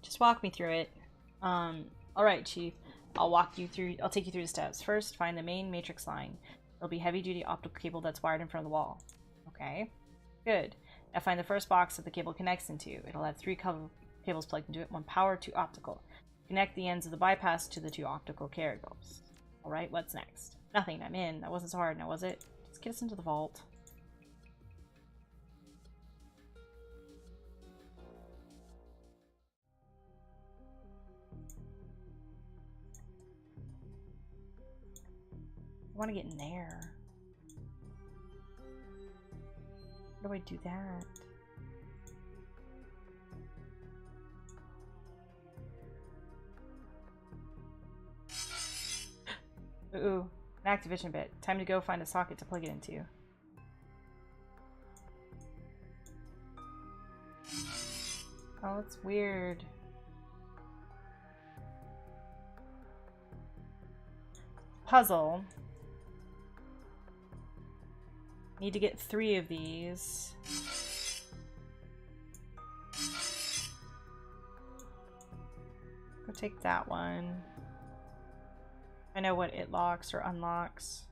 Just walk me through it. Alright, Chief. I'll take you through the steps. First, find the main matrix line. There'll be heavy-duty optical cable that's wired in front of the wall. Okay. Good. Now find the first box that the cable connects into. It'll have 3 cables plugged into it, 1 power, 2 optical. Connect the ends of the bypass to the 2 optical cables. Alright, what's next? Nothing, I'm in. That wasn't so hard now, was it? Just get us into the vault. I want to get in there. How do I do that? Ooh, an Activision bit. Time to go find a socket to plug it into. Oh, that's weird. Puzzle. Need to get 3 of these. Go take that one. I know what it locks or unlocks.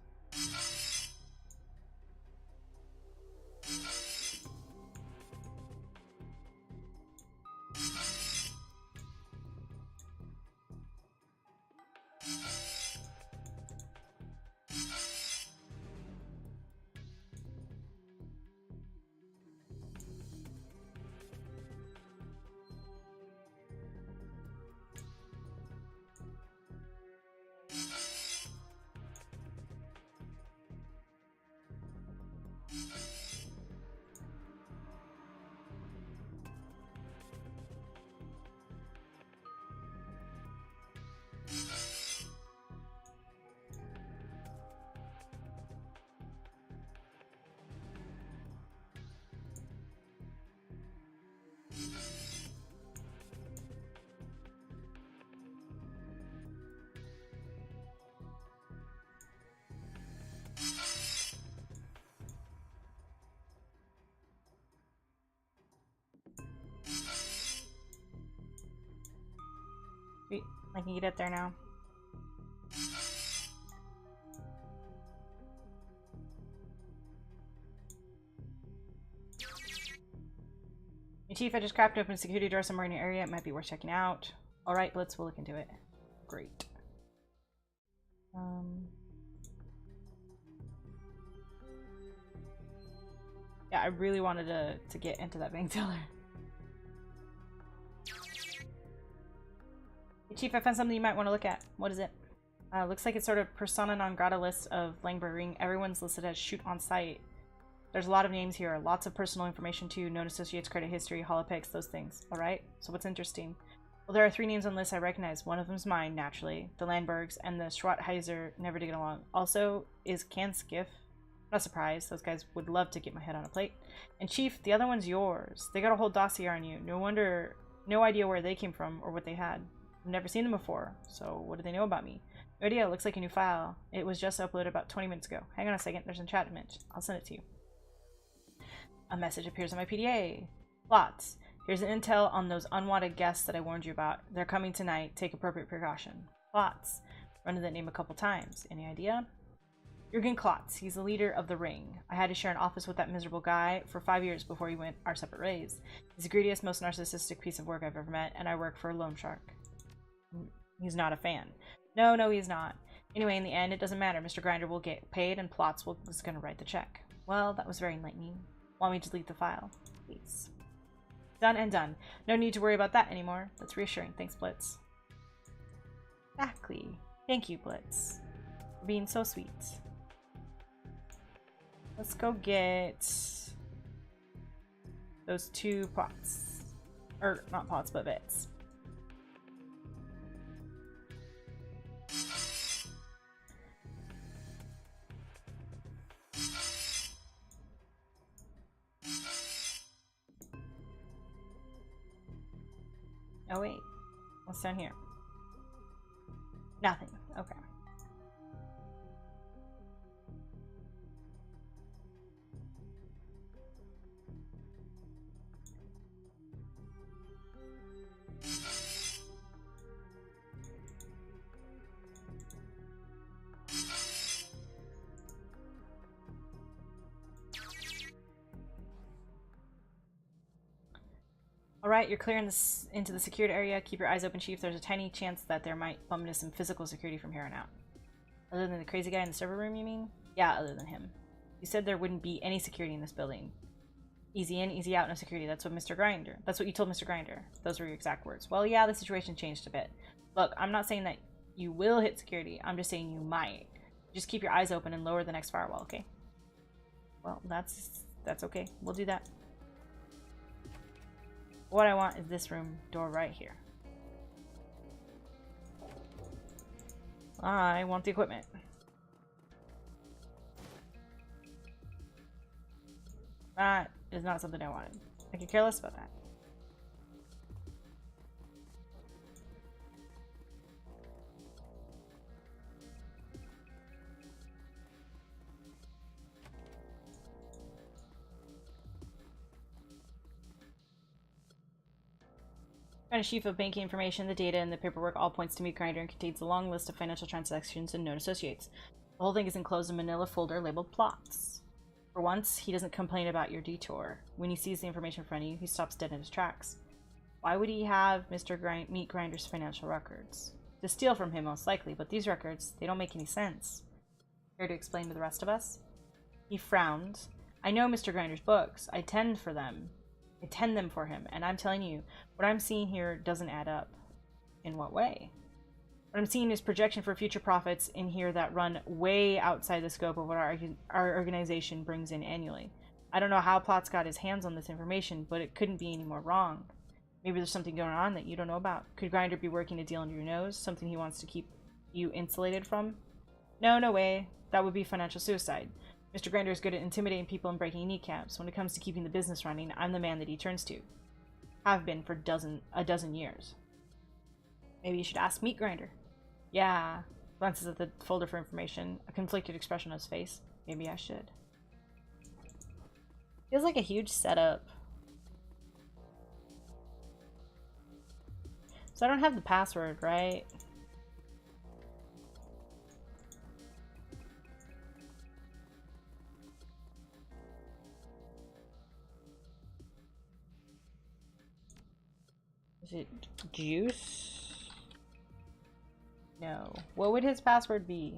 Sweet. I can get it there now. Hey, Chief, I just cracked open a security door somewhere in your area. It might be worth checking out. Alright, Blitz, we'll look into it. Great. Yeah, I really wanted to get into that bank teller. Hey, Chief, I found something you might want to look at. What is it? Looks like it's sort of persona non grata list of Langberg Ring. Everyone's listed as shoot on site. There's a lot of names here. Lots of personal information too. Known associates, credit history, holopics, those things. Alright? So what's interesting? Well, there are 3 names on the list I recognize. One of them's mine, naturally. The Landbergs and the Schwarzheiser never did get along. Also, is Kanskiff. Not surprised. Those guys would love to get my head on a plate. And Chief, the other one's yours. They got a whole dossier on you. No wonder, no idea where they came from or what they had. I've never seen them before. So what do they know about me? No idea. It looks like a new file. It was just uploaded about 20 minutes ago. Hang on a second. There's an enchantment. I'll send it to you. A message appears on my PDA. Plots. Here's an intel on those unwanted guests that I warned you about. They're coming tonight. Take appropriate precaution. Klotz. Run to that name a couple times. Any idea? Jürgen Klotz. He's the leader of the Ring. I had to share an office with that miserable guy for 5 years before he went our separate ways. He's the greediest, most narcissistic piece of work I've ever met, and I work for a loan shark. He's not a fan. No, he's not. Anyway, in the end, it doesn't matter. Mr. Grinder will get paid, and Plotz was going to write the check. Well, that was very enlightening. Want me to delete the file? Please. Done and done. No need to worry about that anymore. That's reassuring. Thanks, Blitz. Exactly. Thank you, Blitz. For being so sweet. Let's go get those 2 pots. Or, not pots, but bits. Oh wait, what's down here? Nothing. Okay. Alright, you're clearing this into the secured area. Keep your eyes open, Chief. There's a tiny chance that there might bump into some physical security from here on out. Other than the crazy guy in the server room, you mean? Yeah, other than him. You said there wouldn't be any security in this building. Easy in, easy out, no security. That's what Mr. Grinder. That's what you told Mr. Grinder. Those were your exact words. Well, yeah, the situation changed a bit. Look, I'm not saying that you will hit security. I'm just saying you might. Just keep your eyes open and lower the next firewall, okay? Well, that's okay. We'll do that. What I want is this room door right here. I want the equipment. That is not something I wanted. I could care less about that. Found a sheaf of banking information. The data and the paperwork all points to Meat Grinder and contains a long list of financial transactions and known associates. The whole thing is enclosed in a manila folder labeled Plots. For once, he doesn't complain about your detour. When he sees the information in front of you, he stops dead in his tracks. Why would he have Mr. Meat Grinder's financial records? To steal from him, most likely, but these records, they don't make any sense. Care to explain to the rest of us? He frowned. I know Mr. Grinder's books. I tend for them. I tend them for him, and I'm telling you, what I'm seeing here doesn't add up. In what way? What I'm seeing is projection for future profits in here that run way outside the scope of what our organization brings in annually. I don't know how Plotz got his hands on this information, but it couldn't be any more wrong. Maybe there's something going on that you don't know about. Could Grinder be working a deal under your nose? Something he wants to keep you insulated from? No way. That would be financial suicide. Mr. Grinder is good at intimidating people and breaking kneecaps. When it comes to keeping the business running, I'm the man that he turns to. Have been for a dozen years. Maybe you should ask Meat Grinder. Yeah. Glances at the folder for information, a conflicted expression on his face. Maybe I should. Feels like a huge setup. So I don't have the password, right? Is it Juice? No. What would his password be?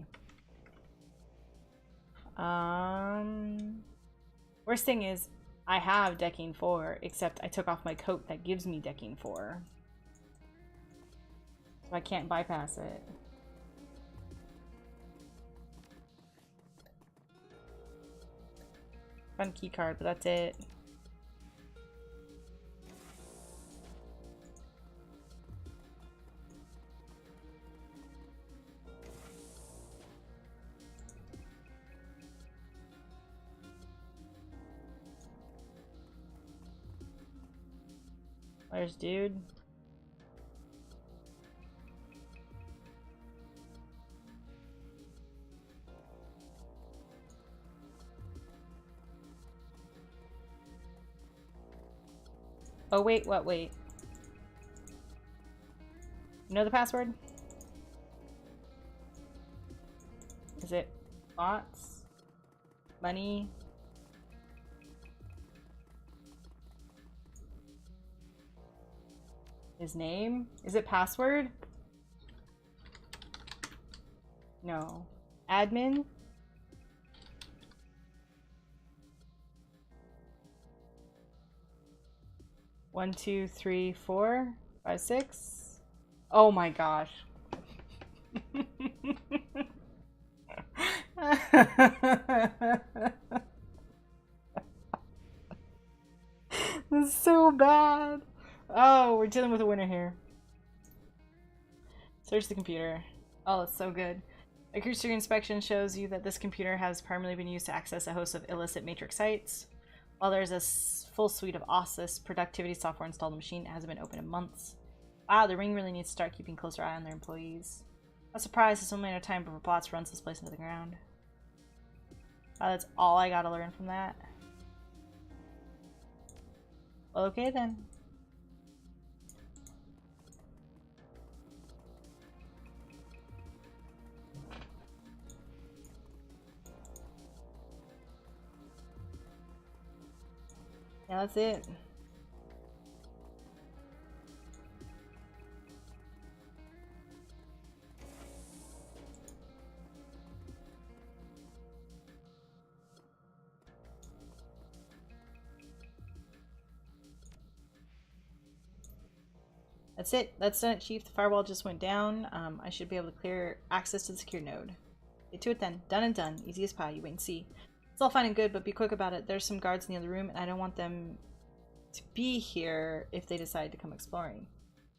Worst thing is, I have decking 4, except I took off my coat that gives me decking 4. So I can't bypass it. Fun key card, but that's it. Where's dude? Oh wait, what, wait. You know the password? Is it bots? Money? His name? Is it password? No. Admin? One, two, three, four, five, six. Oh my gosh. That's so bad. Oh, we're dealing with a winner here. Search the computer. Oh, it's so good. A cursory inspection shows you that this computer has primarily been used to access a host of illicit matrix sites. While there's a full suite of OSIS productivity software installed on the machine, it hasn't been open in months. Wow, the Ring really needs to start keeping a closer eye on their employees. I'm surprised it's only a time before Plots runs this place into the ground. Wow, that's all I gotta learn from that. Well, okay then. Yeah, that's it. That's it. That's done it, Chief. The firewall just went down. I should be able to clear access to the secure node. Get to it then. Done and done. Easy as pie. You wait and see. It's all fine and good, but be quick about it. There's some guards in the other room, and I don't want them to be here if they decide to come exploring.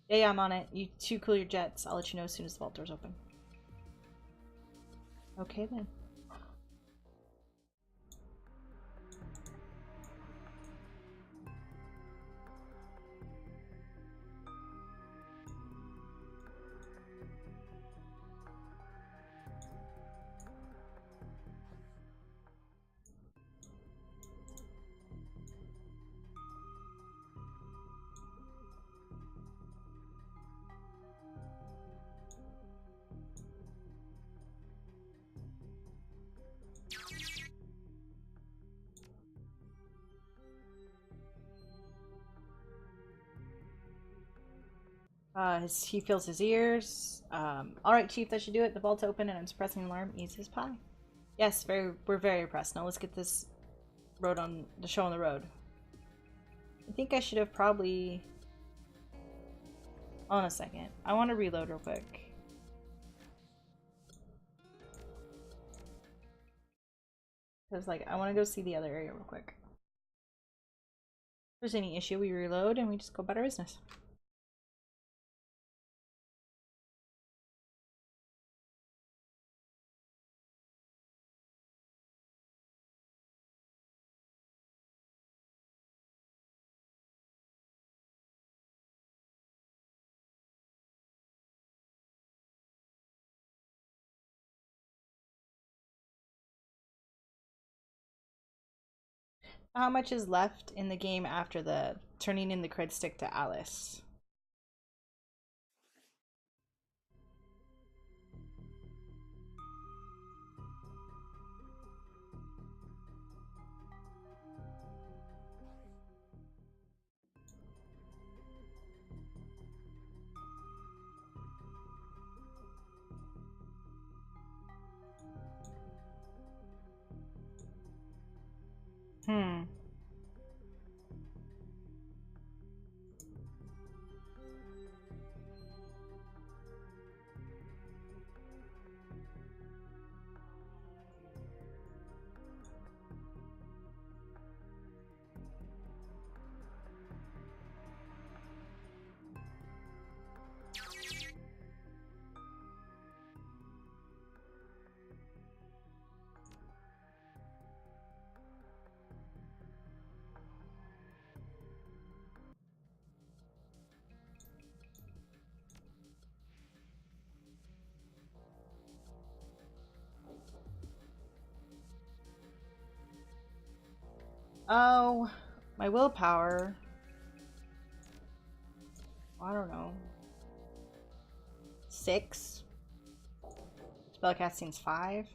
Yeah, I'm on it. You two cool your jets. I'll let you know as soon as the vault doors open. Okay then. He feels his ears. Alright, Chief, that should do it. The vault's open and I'm suppressing the alarm. Easy as pie. Yes, we're very impressed. Now let's get this the show on the road. I think I should have probably... Hold on a second. I want to reload real quick. Because, like, I want to go see the other area real quick. If there's any issue, we reload and we just go about our business. How much is left in the game after the turning in the cred stick to Alice? Hmm. Oh, my willpower. I don't know. 6. Spellcasting's 5.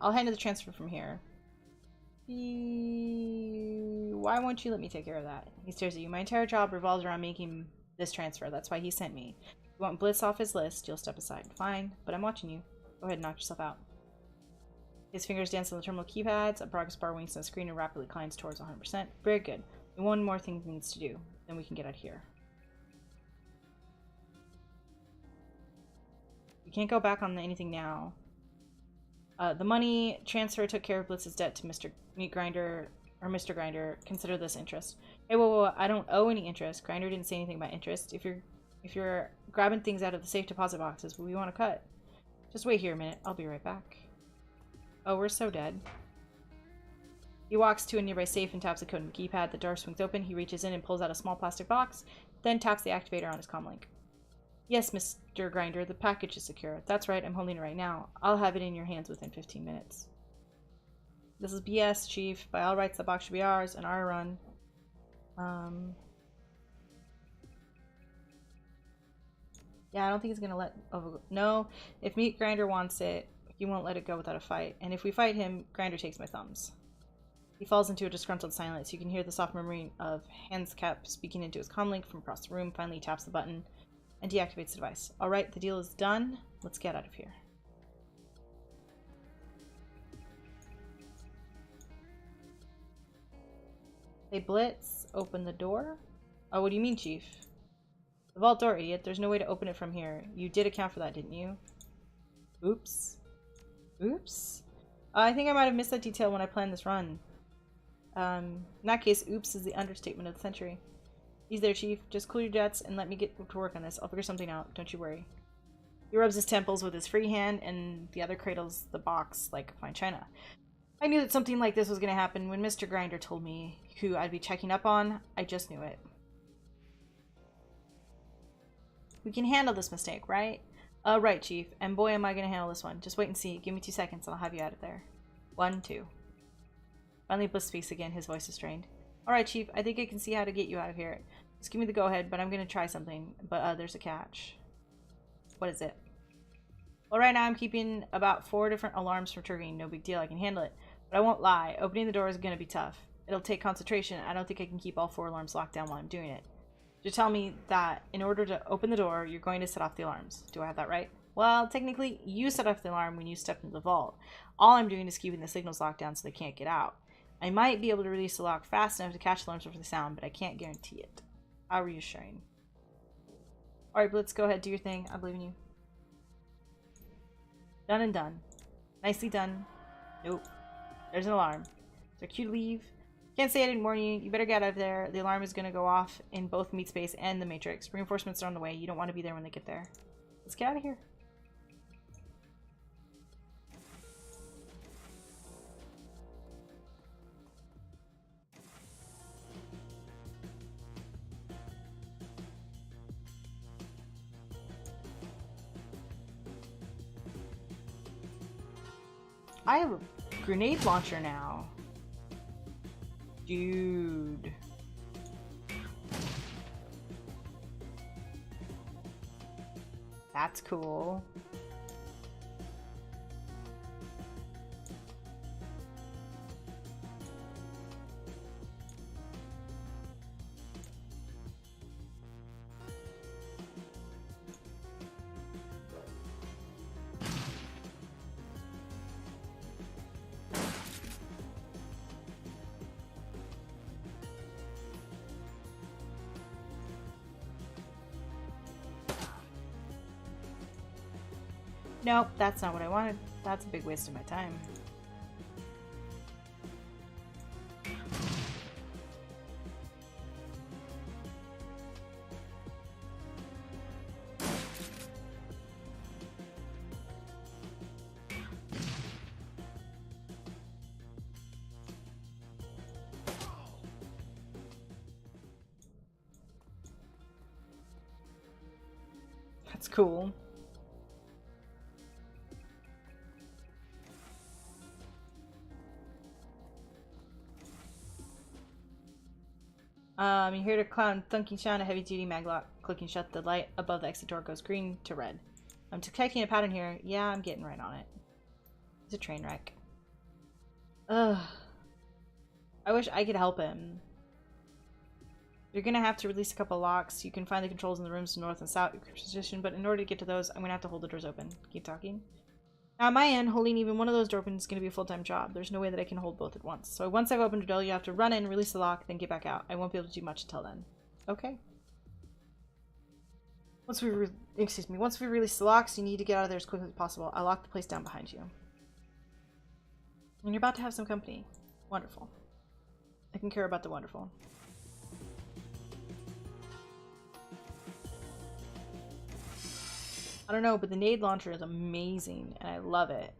I'll handle the transfer from here. Why won't you let me take care of that? He stares at you. My entire job revolves around making this transfer. That's why he sent me. If you want Blitz off his list, you'll step aside. Fine, but I'm watching you. Go ahead and knock yourself out. His fingers dance on the terminal keypads. A progress bar winks on the screen and rapidly climbs towards 100%. Very good. One more thing needs to do. Then we can get out of here. We can't go back on anything now. The money transfer took care of Blitz's debt to Mr. Meat Grinder, or Mr. Grinder. Consider this interest. Hey, whoa, I don't owe any interest. Grinder didn't say anything about interest. If you're grabbing things out of the safe deposit boxes, we want to cut. Just wait here a minute. I'll be right back. Oh, we're so dead. He walks to a nearby safe and taps a code on the keypad. The door swings open. He reaches in and pulls out a small plastic box, then taps the activator on his comlink. Yes, Mr. Grinder, the package is secure. That's right, I'm holding it right now. I'll have it in your hands within 15 minutes. This is BS, Chief. By all rights, the box should be ours and our run. Yeah, I don't think he's gonna let... Oh, no, if Meat Grinder wants it, he won't let it go without a fight. And if we fight him, Grinder takes my thumbs. He falls into a disgruntled silence. You can hear the soft murmuring of Hanscap speaking into his comlink from across the room. Finally, he taps the button and deactivates the device. Alright, the deal is done. Let's get out of here. Hey, Blitz, open the door. Oh, what do you mean, Chief? The vault door, idiot. There's no way to open it from here. You did account for that, didn't you? Oops. Oops. I think I might have missed that detail when I planned this run. In that case, oops is the understatement of the century. He's there, Chief. Just cool your jets and let me get to work on this. I'll figure something out. Don't you worry. He rubs his temples with his free hand, and the other cradles the box like fine china. I knew that something like this was going to happen when Mr. Grinder told me who I'd be checking up on. I just knew it. We can handle this mistake, right? Right, Chief. And boy, am I going to handle this one. Just wait and see. Give me 2 seconds, and I'll have you out of there. 1, 2. Finally, Bliss speaks again. His voice is strained. Alright, Chief. I think I can see how to get you out of here. Just give me the go-ahead, but I'm going to try something. But there's a catch. What is it? Well, right now I'm keeping about 4 different alarms from triggering. No big deal. I can handle it. But I won't lie. Opening the door is going to be tough. It'll take concentration. I don't think I can keep all 4 alarms locked down while I'm doing it. Just tell me that in order to open the door, you're going to set off the alarms. Do I have that right? Well, technically, you set off the alarm when you step into the vault. All I'm doing is keeping the signals locked down so they can't get out. I might be able to release the lock fast enough to catch alarms before the sound, but I can't guarantee it. How reassuring. Alright, Blitz, go ahead, do your thing. I believe in you. Done and done. Nicely done. Nope. There's an alarm. Is there cue to leave? Can't say I didn't warn you. You better get out of there. The alarm is going to go off in both Meat Space and the Matrix. Reinforcements are on the way. You don't want to be there when they get there. Let's get out of here. I have a grenade launcher now. Dude. That's cool. Nope, that's not what I wanted. That's a big waste of my time. That's cool. You hear the clown thunking sound, a heavy-duty maglock clicking shut. The light above the exit door goes green to red. I'm detecting a pattern here. Yeah, I'm getting right on it. It's a train wreck. Ugh. I wish I could help him. You're gonna have to release a couple locks. You can find the controls in the rooms to north and south position, but in order to get to those, I'm gonna have to hold the doors open. Keep talking. Now, on my end, holding even one of those doors open is going to be a full-time job. There's no way that I can hold both at once. So once I've opened a door, you have to run in, release the lock, then get back out. I won't be able to do much until then. Okay. Once we release the locks, you need to get out of there as quickly as possible. I'll lock the place down behind you. And you're about to have some company. Wonderful. I can care about the wonderful. I don't know, but the nade launcher is amazing, and I love it.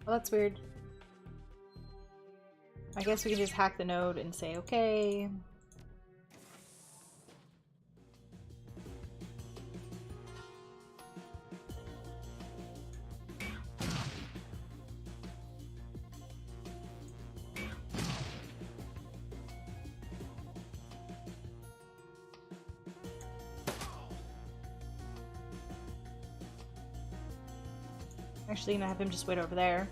Well, that's weird. I guess we can just hack the node and say, okay. Actually, gonna have him just wait over there.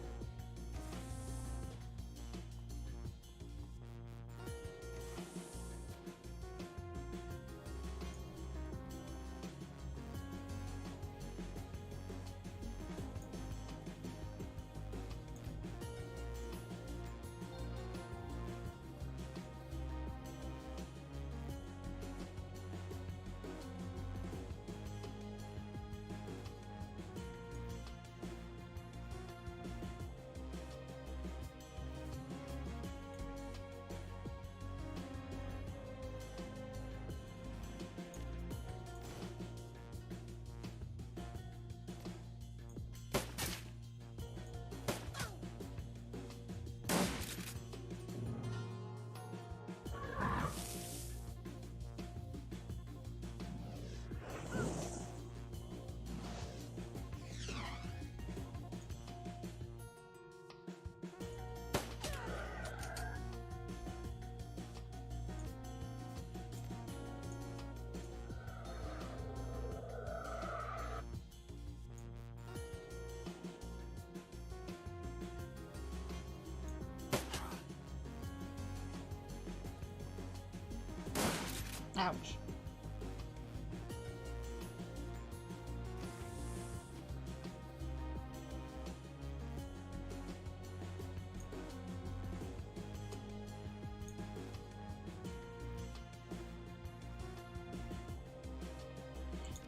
Ouch.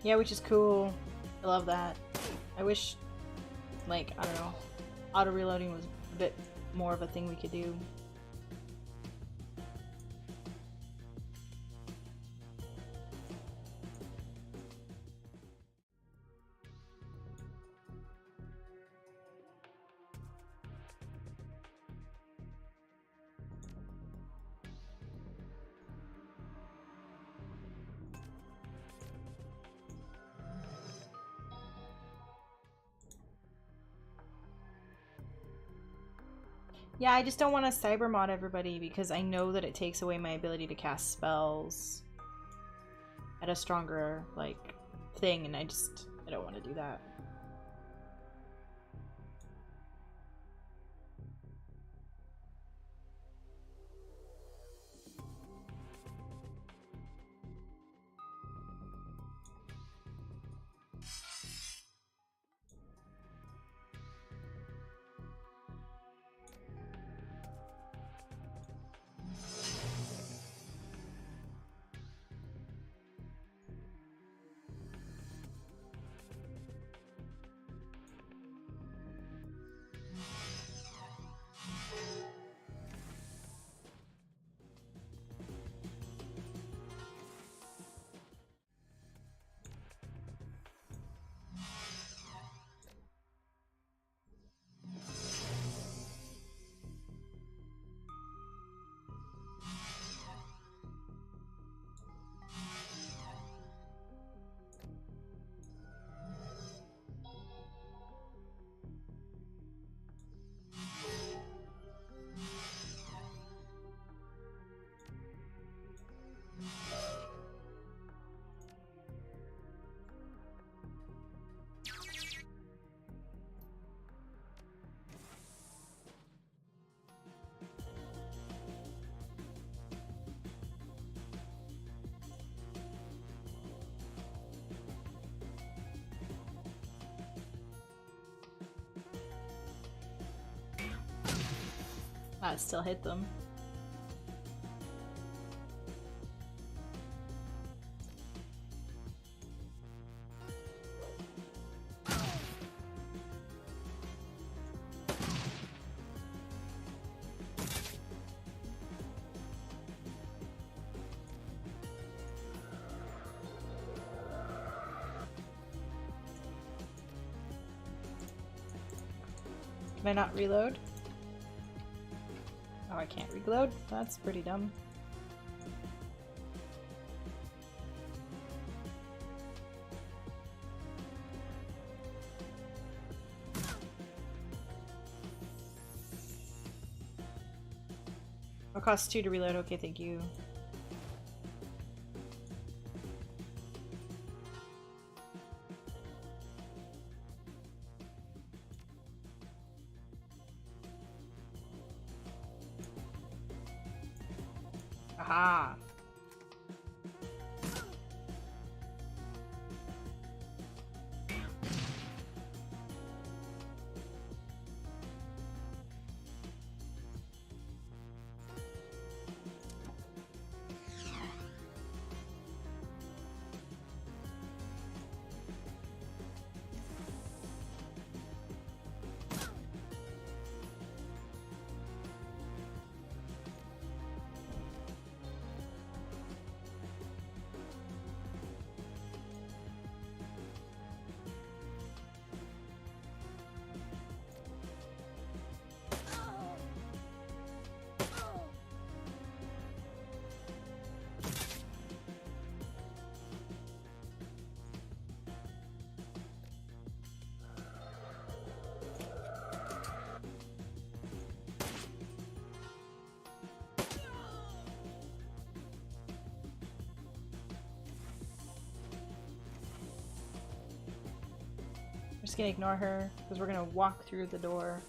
Yeah, which is cool. I love that. I wish, like, I don't know, auto-reloading was a bit more of a thing we could do. Yeah, I just don't want to cyber mod everybody because I know that it takes away my ability to cast spells at a stronger, like, thing, and I don't want to do that. I still hit them. Can I not reload? Oh, I can't reload? That's pretty dumb. It costs 2 to reload. Okay, thank you. Aha! I'm just gonna ignore her because we're gonna walk through the door.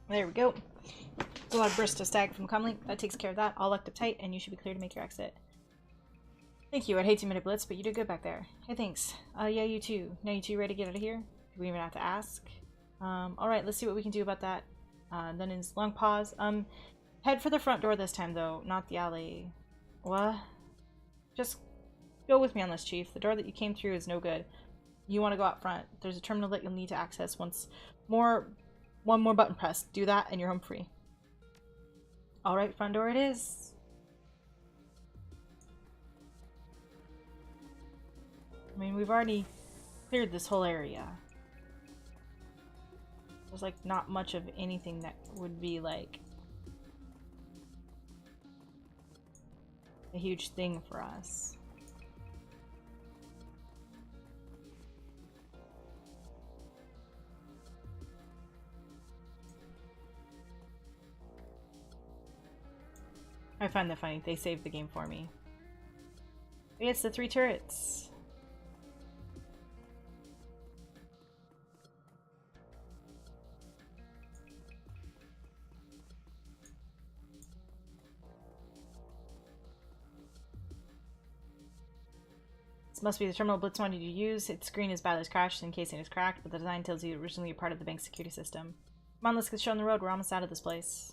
There we go. It's a lot of burst of stag from Comlink. That takes care of that. All locked up tight, and you should be clear to make your exit. Thank you. I'd hate to minute blitz, but you did good back there. Hey, thanks. Yeah, you too. Now you two ready to get out of here? Do we even have to ask? Alright, let's see what we can do about that. Then in long pause. Head for the front door this time, though, not the alley. What? Just go with me on this, Chief. The door that you came through is no good. You want to go out front. There's a terminal that you'll need to access one more button press. Do that, and you're home free. Alright, front door it is. I mean, we've already cleared this whole area. There's, like, not much of anything that would be, like, a huge thing for us. I find that funny. They saved the game for me. But yeah, it's the 3 turrets. This must be the terminal Blitz wanted you to use. Its screen is badly scratched in case it is cracked, but the design tells you originally a part of the bank's security system. Come on, let's get shown on the road. We're almost out of this place.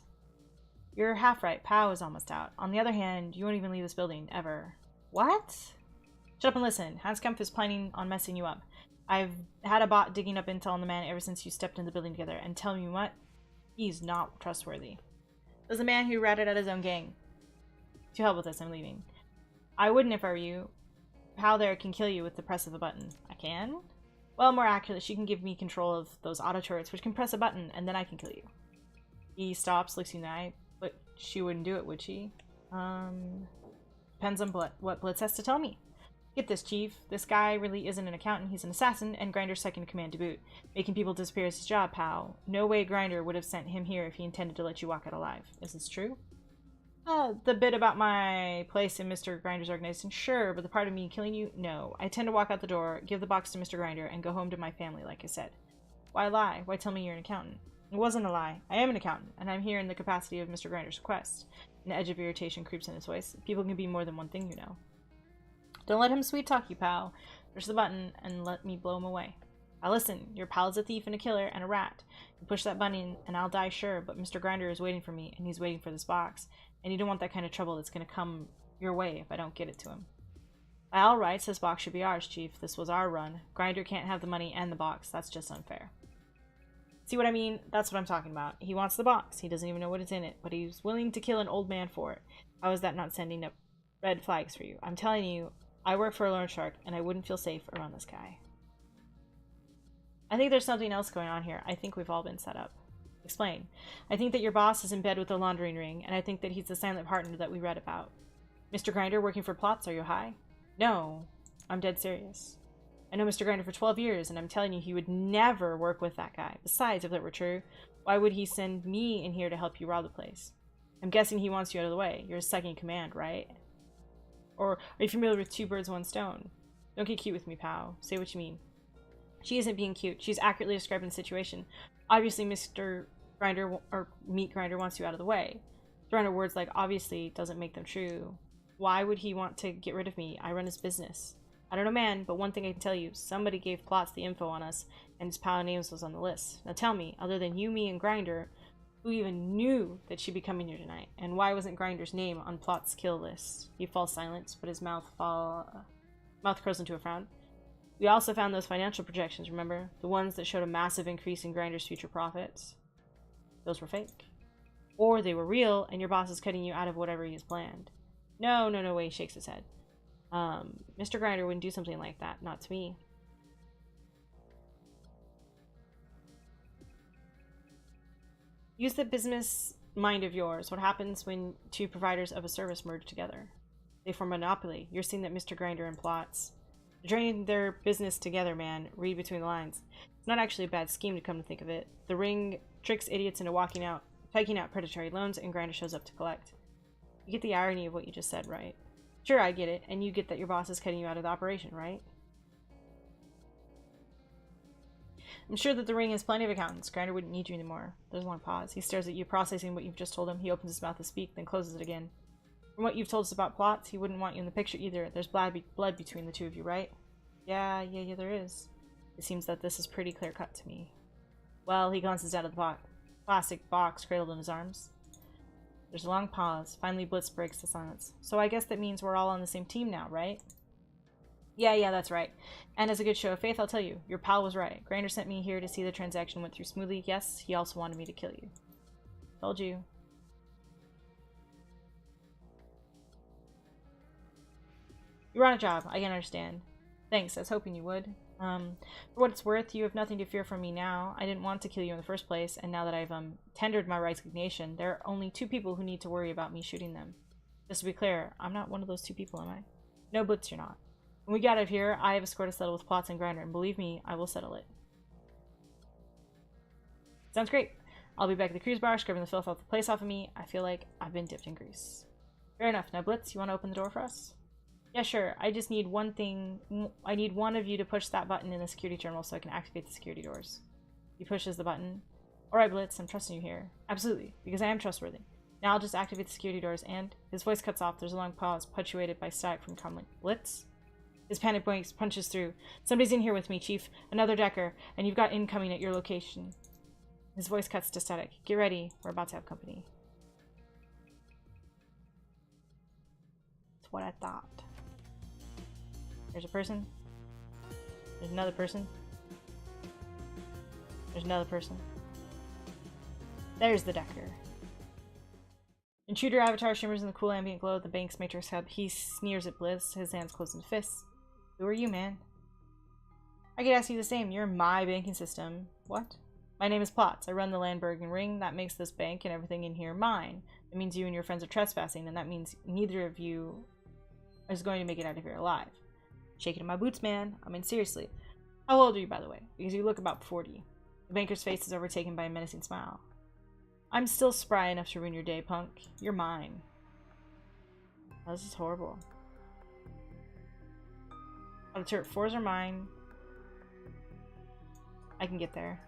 You're half right. Pow is almost out. On the other hand, you won't even leave this building, ever. What? Shut up and listen. Hans Kempf is planning on messing you up. I've had a bot digging up intel on the man ever since you stepped in the building together, and tell me what? He's not trustworthy. There's a man who ratted out his own gang. To hell with this, I'm leaving. I wouldn't if I were you. Pal there can kill you with the press of a button. I can? Well, more accurately, she can give me control of those auto turrets, which can press a button, and then I can kill you. He stops, looks you in the eye, but she wouldn't do it, would she? Depends on what Blitz has to tell me. Get this, Chief. This guy really isn't an accountant, he's an assassin, and Grinder's second in command to boot. Making people disappear is his job, pal. No way Grinder would have sent him here if he intended to let you walk out alive. Is this true? The bit about my place in Mr. Grinder's organization, sure, but the part of me killing you, no. I tend to walk out the door, give the box to Mr. Grinder, and go home to my family, like I said. Why lie? Why tell me you're an accountant? It wasn't a lie. I am an accountant, and I'm here in the capacity of Mr. Grinder's request. An edge of irritation creeps in his voice. People can be more than one thing, you know. Don't let him sweet-talk you, pal. Push the button and let me blow him away. Now listen, your pal is a thief and a killer and a rat. You push that button and I'll die, sure, but Mr. Grinder is waiting for me, and he's waiting for this box. And you don't want that kind of trouble that's going to come your way if I don't get it to him. By all rights, this box should be ours, Chief. This was our run. Grinder can't have the money and the box. That's just unfair. See what I mean? That's what I'm talking about. He wants the box. He doesn't even know what is in it, but he's willing to kill an old man for it. How is that not Red flags for you. I'm telling you, I work for a loan shark, and I wouldn't feel safe around this guy. I think there's something else going on here. I think we've all been set up. Explain. I think that your boss is in bed with the laundering ring, and I think that he's the silent partner that we read about. Mr. Grinder working for plots, are you high? No, I'm dead serious. I know Mr. Grinder for 12 years, and I'm telling you he would never work with that guy. Besides, if that were true, why would he send me in here to help you rob the place? I'm guessing he wants you out of the way. You're his second in command, right? Or are you familiar with two birds, one stone? Don't get cute with me, pal. Say what you mean. She isn't being cute. She's accurately describing the situation. Obviously, Mr. Grinder, or Meat Grinder, wants you out of the way. Throwing out words like obviously doesn't make them true. Why would he want to get rid of me? I run his business. I don't know, man, but one thing I can tell you. Somebody gave Plots the info on us, and his pal names was on the list. Now tell me, other than you, me, and Grinder, who even knew that she'd be coming here tonight? And why wasn't Grinder's name on Plot's kill list? He falls silent, but his mouth curls into a frown. We also found those financial projections, remember? The ones that showed a massive increase in Grinder's future profits. Those were fake. Or they were real, and your boss is cutting you out of whatever he has planned. No way, he shakes his head. Mr. Grinder wouldn't do something like that, not to me. Use the business mind of yours. What happens when two providers of a service merge together? They form a monopoly. You're seeing that Mr. Grinder and Plots. They're joining their business together, man. Read between the lines. It's not actually a bad scheme to come to think of it. The ring tricks idiots into taking out predatory loans, and Grinder shows up to collect. You get the irony of what you just said, right? Sure, I get it, and you get that your boss is cutting you out of the operation, right? I'm sure that the ring has plenty of accountants. Grinder wouldn't need you anymore. There's a long pause. He stares at you, processing what you've just told him. He opens his mouth to speak, then closes it again. From what you've told us about Plots, he wouldn't want you in the picture either. There's blood between the two of you, right? Yeah, there is. It seems that this is pretty clear-cut to me. Well, he glances out of the plastic box cradled in his arms. There's a long pause. Finally, Blitz breaks the silence. So I guess that means we're all on the same team now, right? Yeah, that's right. And as a good show of faith, I'll tell you, your pal was right. Grinder sent me here to see the transaction went through smoothly. Yes, he also wanted me to kill you. Told you. You're on a job. I can understand. Thanks. I was hoping you would. For what it's worth, you have nothing to fear from me now. I didn't want to kill you in the first place, and now that I've tendered my resignation, there are only two people who need to worry about me shooting them. Just to be clear, I'm not one of those two people, am I? No, Blitz, you're not. When we get out of here, I have a score to settle with Plots and Grinder, and believe me, I will settle it. Sounds great. I'll be back at the cruise bar, scrubbing the filth off the place off of me. I feel like I've been dipped in grease. Fair enough. Now, Blitz, you want to open the door for us? Yeah, sure. I just need one thing. I need one of you to push that button in the security terminal so I can activate the security doors. He pushes the button. Alright, Blitz, I'm trusting you here. Absolutely, because I am trustworthy. Now I'll just activate the security doors and... His voice cuts off. There's a long pause, punctuated by static from Comlink. Blitz? His panic voice punches through. Somebody's in here with me, Chief. Another Decker, and you've got incoming at your location. His voice cuts to static. Get ready. We're about to have company. That's what I thought. There's a person. There's another person. There's another person. There's the Decker. Intruder avatar shimmers in the cool ambient glow of the bank's matrix hub. He sneers at Bliss, his hands closed in fists. Who are you, man? I could ask you the same. You're in my banking system. What? My name is Plots. I run the Landbergen Ring. That makes this bank and everything in here mine. That means you and your friends are trespassing, and that means neither of you is going to make it out of here alive. Shaking in my boots, man. I mean, seriously. How old are you, by the way? Because you look about 40. The banker's face is overtaken by a menacing smile. I'm still spry enough to ruin your day, punk. You're mine. Oh, this is horrible. Oh, the turret 4s are mine. I can get there.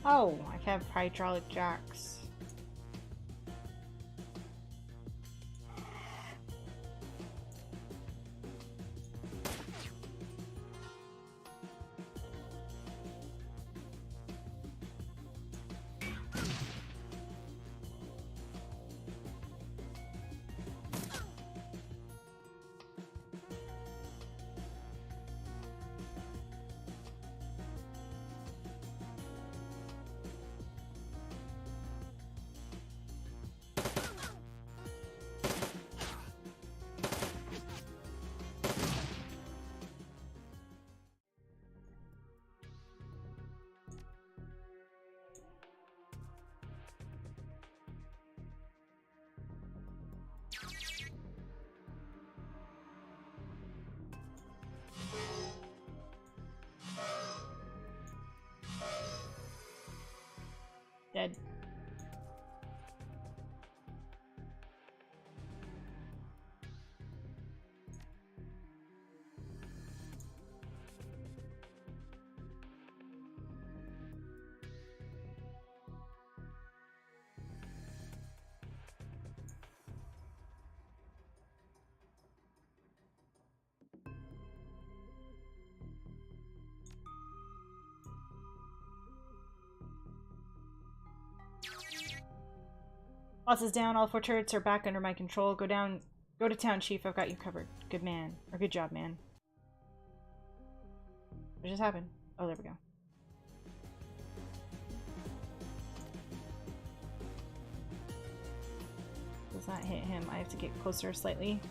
Oh, I have hydraulic jacks. Dead. Boss is down. All 4 turrets are back under my control. Go to town, Chief. I've got you covered. Good man. Or good job, man. What just happened? Oh, there we go. Does not hit him. I have to get closer slightly.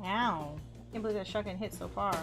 Ow. I can't believe that shotgun hit so far.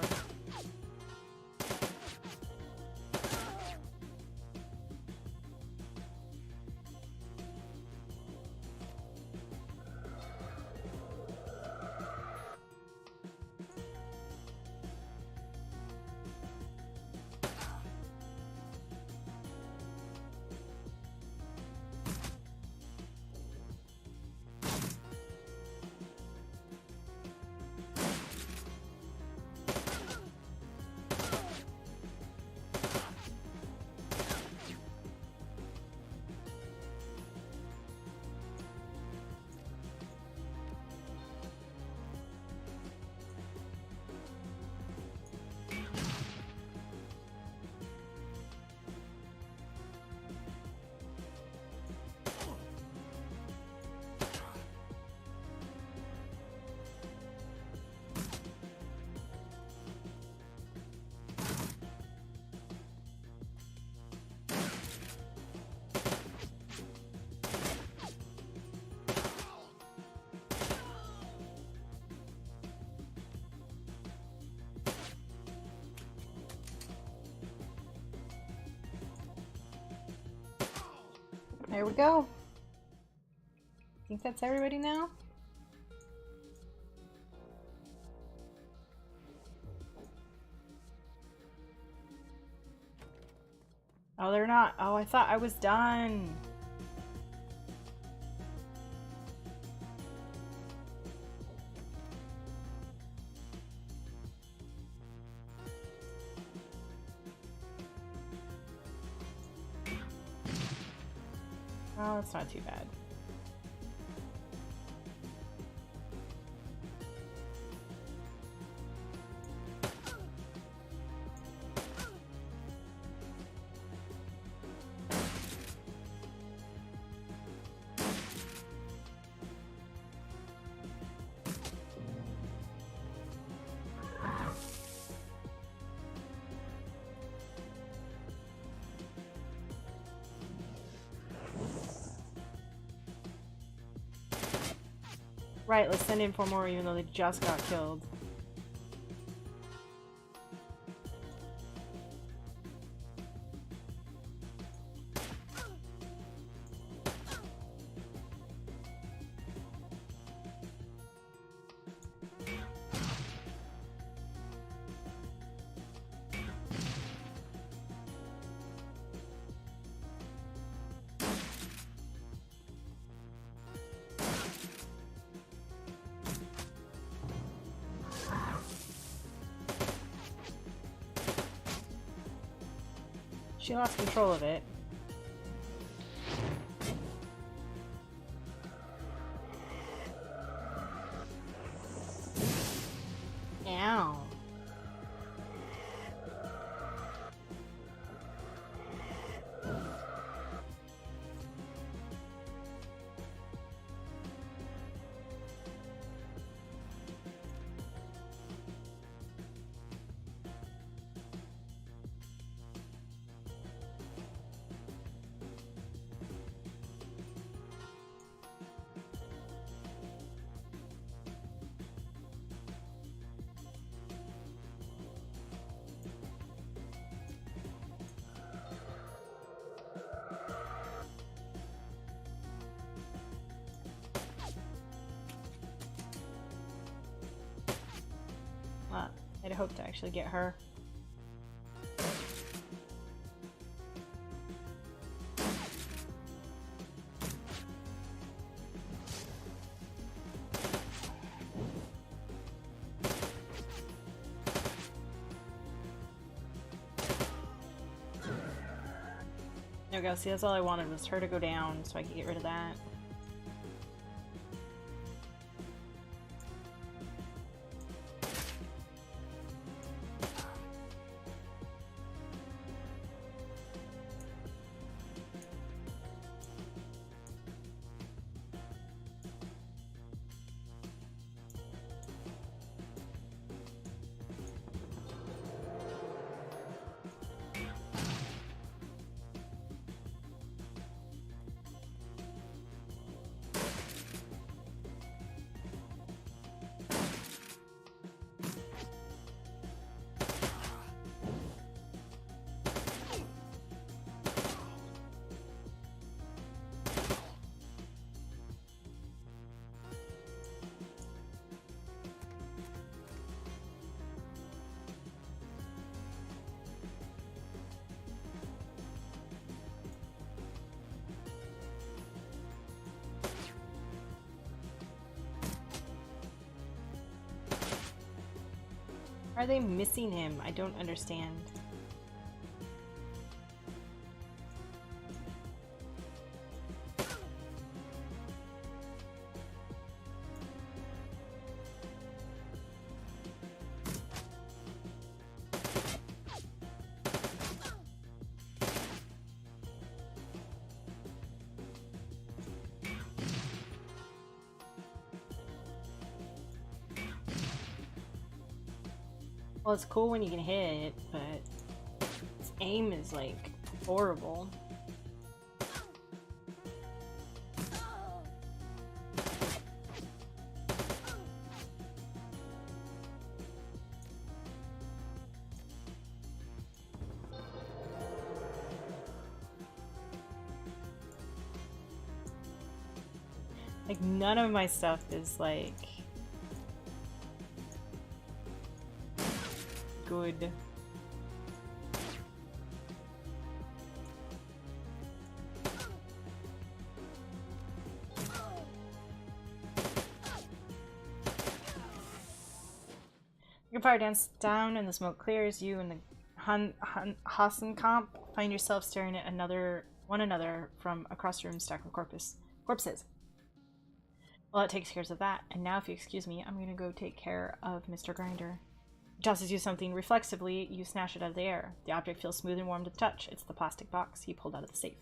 There we go. Think that's everybody now? Oh, they're not. Oh, I thought I was done. Oh, it's not too bad. Right, let's send in 4 more even though they just got killed. She lost control of it. Ow. I'd hoped to actually get her. There we go. See, that's all I wanted was her to go down so I could get rid of that. Are they missing him? I don't understand. Well, it's cool when you can hit, but its aim is like horrible. Like, none of my stuff is like good. Your fire dance down and the smoke clears. You and the Hassenkamp find yourself staring at one another from across the room stack of corpses. Well, that takes care of that. And now, if you excuse me, I'm going to go take care of Mr. Grinder. He tosses you something reflexively. You snatch it out of the air. The object feels smooth and warm to the touch. It's the plastic box he pulled out of the safe.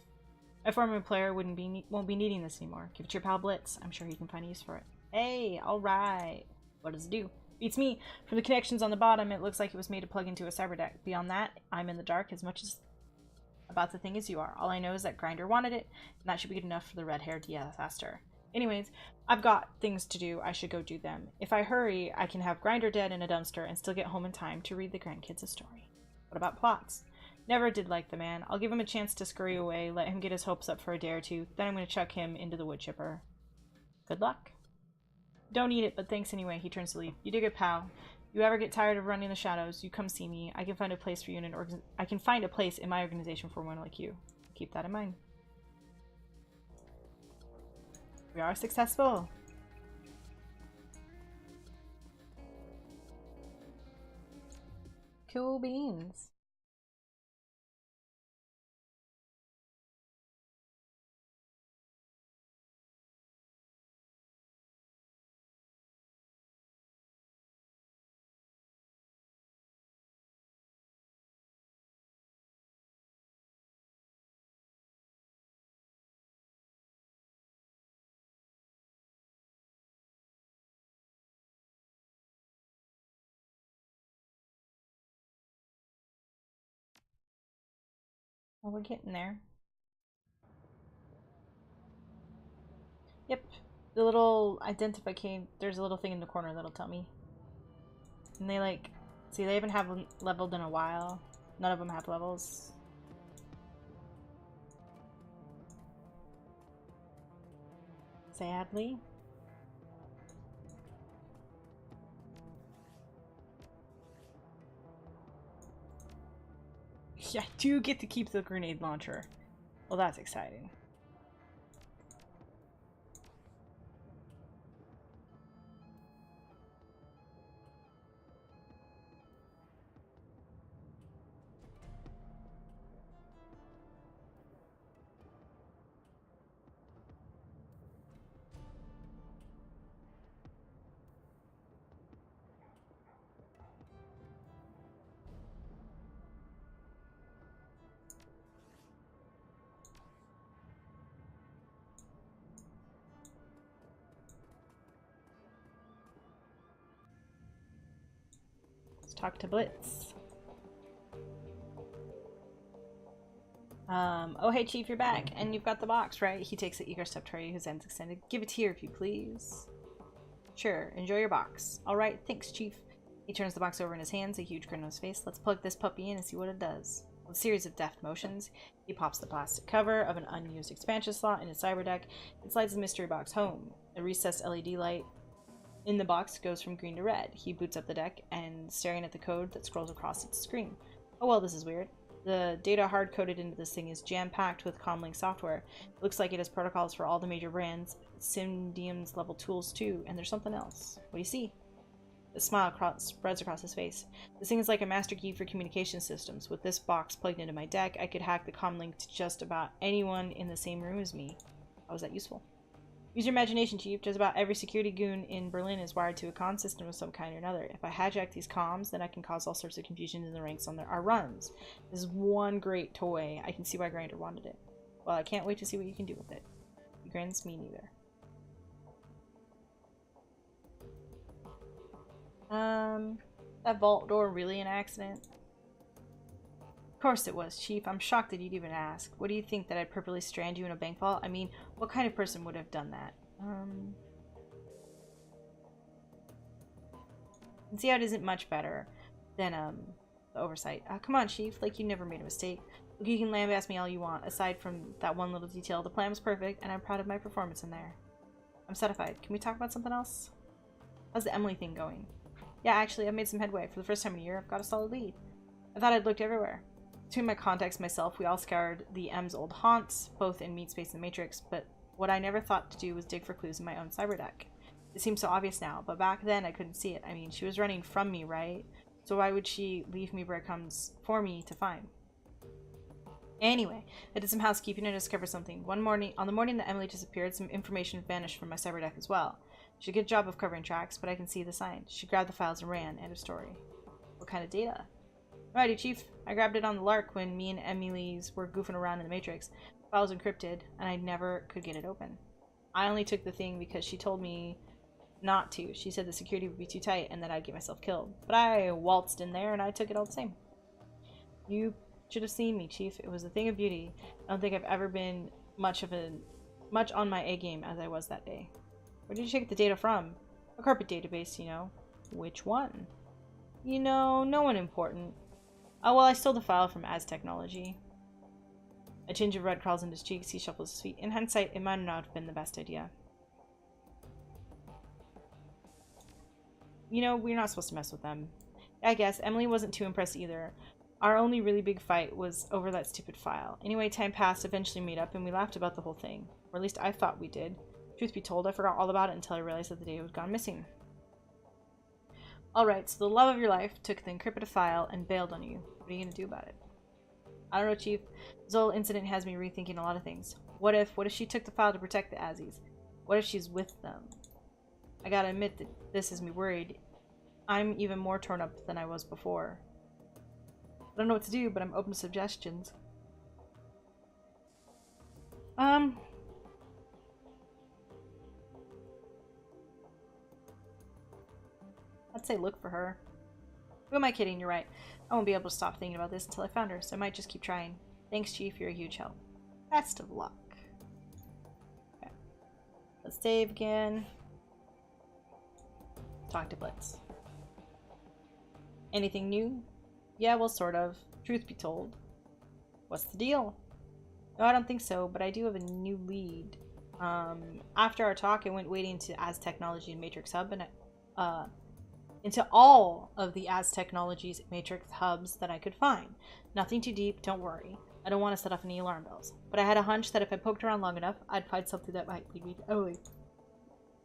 My former employer won't be needing this anymore. Give it to your pal Blitz. I'm sure he can find a use for it. Hey, all right. What does it do? Beats me. From the connections on the bottom, it looks like it was made to plug into a cyber deck. Beyond that, I'm in the dark as much as about the thing as you are. All I know is that Grinder wanted it, and that should be good enough for the red-haired disaster. Anyways, I've got things to do. I should go do them. If I hurry, I can have Grinder dead in a dumpster and still get home in time to read the grandkids a story. What about plots? Never did like the man. I'll give him a chance to scurry away, let him get his hopes up for a day or two, then I'm going to chuck him into the wood chipper. Good luck. Don't eat it, but thanks anyway. He turns to leave. You do good, pal. You ever get tired of running the shadows, you come see me. I can find a place for you in I can find a place in my organization for one like you. Keep that in mind. We are successful. Cool beans. Well, we're getting there. Yep. The little identify there's a little thing in the corner that'll tell me. And they like, see, they haven't leveled in a while. None of them have levels. Sadly. Yeah, I do get to keep the grenade launcher. Well, that's exciting. Let's talk to Blitz. Oh hey Chief, you're back, and you've got the box, right? He takes the eager step toward you, his hands extended. Give it here if you please. Sure, enjoy your box. Alright, thanks Chief. He turns the box over in his hands, a huge grin on his face. Let's plug this puppy in and see what it does. With a series of deft motions, he pops the plastic cover of an unused expansion slot in his cyber deck and slides the mystery box home. A recessed LED light in the box goes from green to red. He boots up the deck and staring at the code that scrolls across its screen. Oh well, this is weird. The data hard-coded into this thing is jam-packed with comlink software. It looks like it has protocols for all the major brands, Simdium's level tools too, and there's something else. What do you see? A smile spreads across his face. This thing is like a master key for communication systems. With this box plugged into my deck, I could hack the comlink to just about anyone in the same room as me. How is that useful? Use your imagination, Chief. Just about every security goon in Berlin is wired to a comm system of some kind or another. If I hijack these comms, then I can cause all sorts of confusion in the ranks on our runs. This is one great toy. I can see why Grinder wanted it. Well, I can't wait to see what you can do with it. He grins, me neither. That vault door really an accident? Of course it was, Chief. I'm shocked that you'd even ask. What do you think, that I'd purposely strand you in a bank vault? I mean, what kind of person would have done that? And see how it isn't much better than, the oversight. Come on, Chief. Like you never made a mistake. Look, you can lambaste me all you want. Aside from that one little detail, the plan was perfect, and I'm proud of my performance in there. I'm satisfied. Can we talk about something else? How's the Emily thing going? Yeah, actually, I've made some headway. For the first time in a year, I've got a solid lead. I thought I'd looked everywhere. Between my contacts myself, we all scoured the M's old haunts, both in Meat Space and Matrix, but what I never thought to do was dig for clues in my own cyber deck. It seems so obvious now, but back then I couldn't see it. I mean, she was running from me, right? So why would she leave me breadcrumbs for me to find? Anyway, I did some housekeeping and discovered something. On the morning that Emily disappeared, some information vanished from my cyber deck as well. She did a good job of covering tracks, but I can see the signs. She grabbed the files and ran. End of story. What kind of data? Alrighty, Chief. I grabbed it on the lark when me and Emily's were goofing around in the Matrix. The file was encrypted, and I never could get it open. I only took the thing because she told me not to. She said the security would be too tight and that I'd get myself killed. But I waltzed in there, and I took it all the same. You should have seen me, Chief. It was a thing of beauty. I don't think I've ever been much on my A game as I was that day. Where did you take the data from? A carpet database, you know. Which one? You know, no one important. Oh, well, I stole the file from Az Technology. A tinge of red crawls into his cheeks. He shuffles his feet. In hindsight, it might not have been the best idea. You know, we're not supposed to mess with them. I guess. Emily wasn't too impressed either. Our only really big fight was over that stupid file. Anyway, time passed, eventually made up, and we laughed about the whole thing. Or at least I thought we did. Truth be told, I forgot all about it until I realized that the data was gone missing. Alright, so the love of your life took the encrypted file and bailed on you. What are you going to do about it? I don't know, Chief. This whole incident has me rethinking a lot of things. What if she took the file to protect the Azzies? What if she's with them? I gotta admit that this has me worried. I'm even more torn up than I was before. I don't know what to do, but I'm open to suggestions. I'd say look for her. Who am I kidding? You're right. I won't be able to stop thinking about this until I found her, so I might just keep trying. Thanks, Chief. You're a huge help. Best of luck. Okay. Let's save again. Talk to Blitz. Anything new? Yeah, well, sort of. Truth be told. What's the deal? No, I don't think so, but I do have a new lead. After our talk, I went waiting to Az Technology and Matrix Hub, and into all of the Az Technologies Matrix Hubs that I could find. Nothing too deep, don't worry. I don't want to set off any alarm bells. But I had a hunch that if I poked around long enough, I'd find something that might lead me to Emily.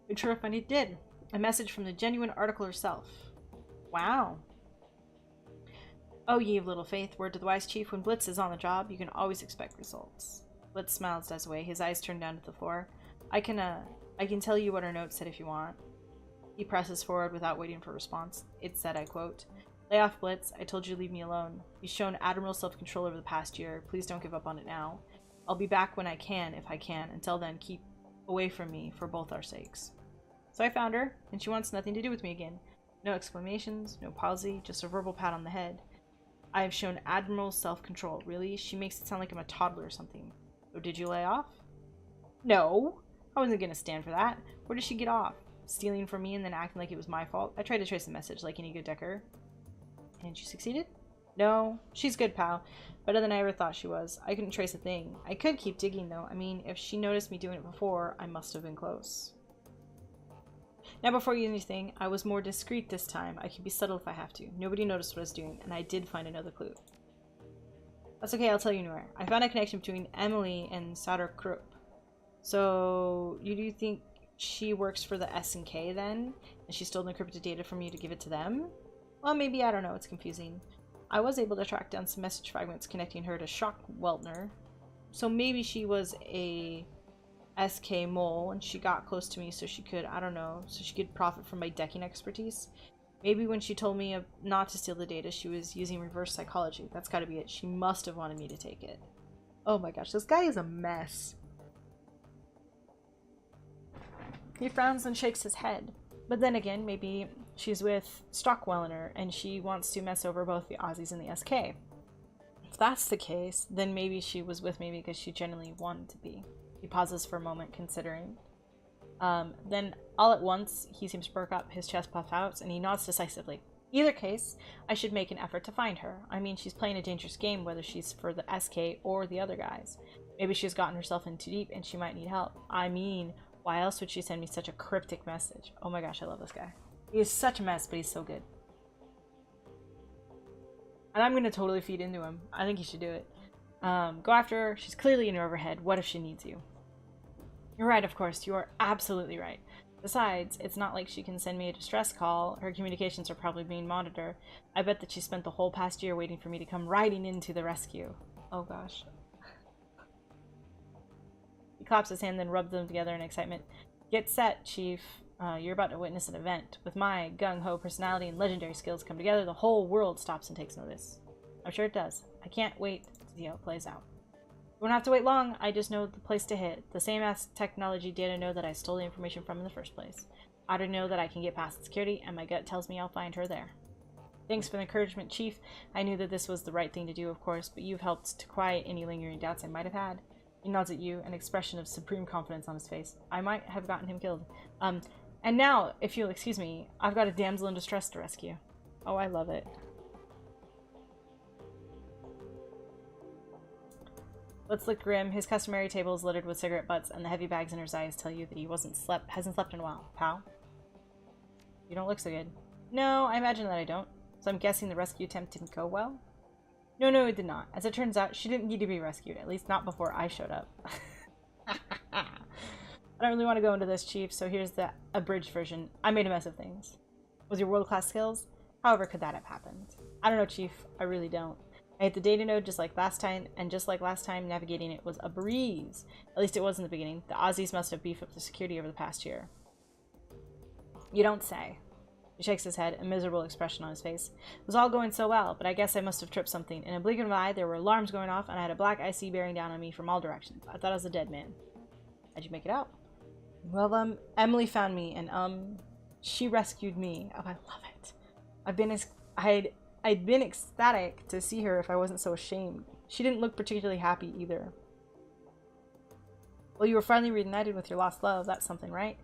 And sure enough, it did. A message from the genuine article herself. Wow. Oh, ye of little faith, word to the wise chief, when Blitz is on the job, you can always expect results. Blitz smiles, dies away, his eyes turn down to the floor. I can tell you what her note said if you want. He presses forward without waiting for a response. It said, I quote, "Lay off, Blitz. I told you to leave me alone. You've shown admirable self-control over the past year. Please don't give up on it now. I'll be back when I can, if I can. Until then, keep away from me for both our sakes." So I found her, and she wants nothing to do with me again. No exclamations, no palsy, just a verbal pat on the head. I have shown admirable self-control. Really? She makes it sound like I'm a toddler or something. So did you lay off? No. I wasn't going to stand for that. Where did she get off? Stealing from me and then acting like it was my fault? I tried to trace the message like any good decker. And she succeeded? No. She's good, pal. Better than I ever thought she was. I couldn't trace a thing. I could keep digging, though. I mean, if she noticed me doing it before, I must have been close. Now, before you do anything, I was more discreet this time. I can be subtle if I have to. Nobody noticed what I was doing, and I did find another clue. That's okay, I'll tell you anywhere. I found a connection between Emily and Sauter Krupp. So, you do think she works for the S&K then? And she stole the encrypted data from you to give it to them? Well, maybe, I don't know, it's confusing. I was able to track down some message fragments connecting her to Shock Weltner. So maybe she was a SK mole and she got close to me so she could, I don't know, so she could profit from my decking expertise. Maybe when she told me not to steal the data, she was using reverse psychology. That's gotta be it. She must have wanted me to take it. Oh my gosh, this guy is a mess. He frowns and shakes his head. But then again, maybe she's with Stockwellner and she wants to mess over both the Aussies and the SK. If that's the case, then maybe she was with me because she genuinely wanted to be. He pauses for a moment, considering. Then, all at once, he seems to perk up, his chest puffs out, and he nods decisively. Either case, I should make an effort to find her. I mean, she's playing a dangerous game, whether she's for the SK or the other guys. Maybe she's gotten herself in too deep and she might need help. I mean, why else would she send me such a cryptic message? Oh my gosh, I love this guy. He is such a mess, but he's so good. And I'm going to totally feed into him. I think you should do it. Go after her. She's clearly in your overhead. What if she needs you? You're right, of course. You are absolutely right. Besides, it's not like she can send me a distress call. Her communications are probably being monitored. I bet that she spent the whole past year waiting for me to come riding into the rescue. Oh gosh. He claps his hand, then rubs them together in excitement. Get set, Chief. You're about to witness an event. With my gung-ho personality and legendary skills come together, the whole world stops and takes notice. I'm sure it does. I can't wait to see how it plays out. You won't have to wait long. I just know the place to hit. The same as technology data know that I stole the information from in the first place. I already know that I can get past the security, and my gut tells me I'll find her there. Thanks for the encouragement, Chief. I knew that this was the right thing to do, of course, but you've helped to quiet any lingering doubts I might have had. He nods at you, an expression of supreme confidence on his face. I might have gotten him killed. And now, if you'll excuse me, I've got a damsel in distress to rescue. Oh, I love it. Let's look grim. His customary table is littered with cigarette butts, and the heavy bags in his eyes tell you that he hasn't slept in a while. Pal? You don't look so good. No, I imagine that I don't. So I'm guessing the rescue attempt didn't go well? No, it did not. As it turns out, she didn't need to be rescued, at least not before I showed up. I don't really want to go into this, Chief, so here's the abridged version. I made a mess of things. Was your world-class skills? However could that have happened? I don't know, Chief. I really don't. I hit the data node just like last time, and just like last time, navigating it was a breeze. At least it was in the beginning. The Aussies must have beefed up the security over the past year. You don't say. He shakes his head, a miserable expression on his face. It was all going so well, but I guess I must have tripped something. In a blink of an eye, there were alarms going off, and I had a black IC bearing down on me from all directions. I thought I was a dead man. How'd you make it out? Well, Emily found me, and, she rescued me. Oh, I love it. I'd been ecstatic to see her if I wasn't so ashamed. She didn't look particularly happy either. Well, you were finally reunited with your lost love. That's something, right?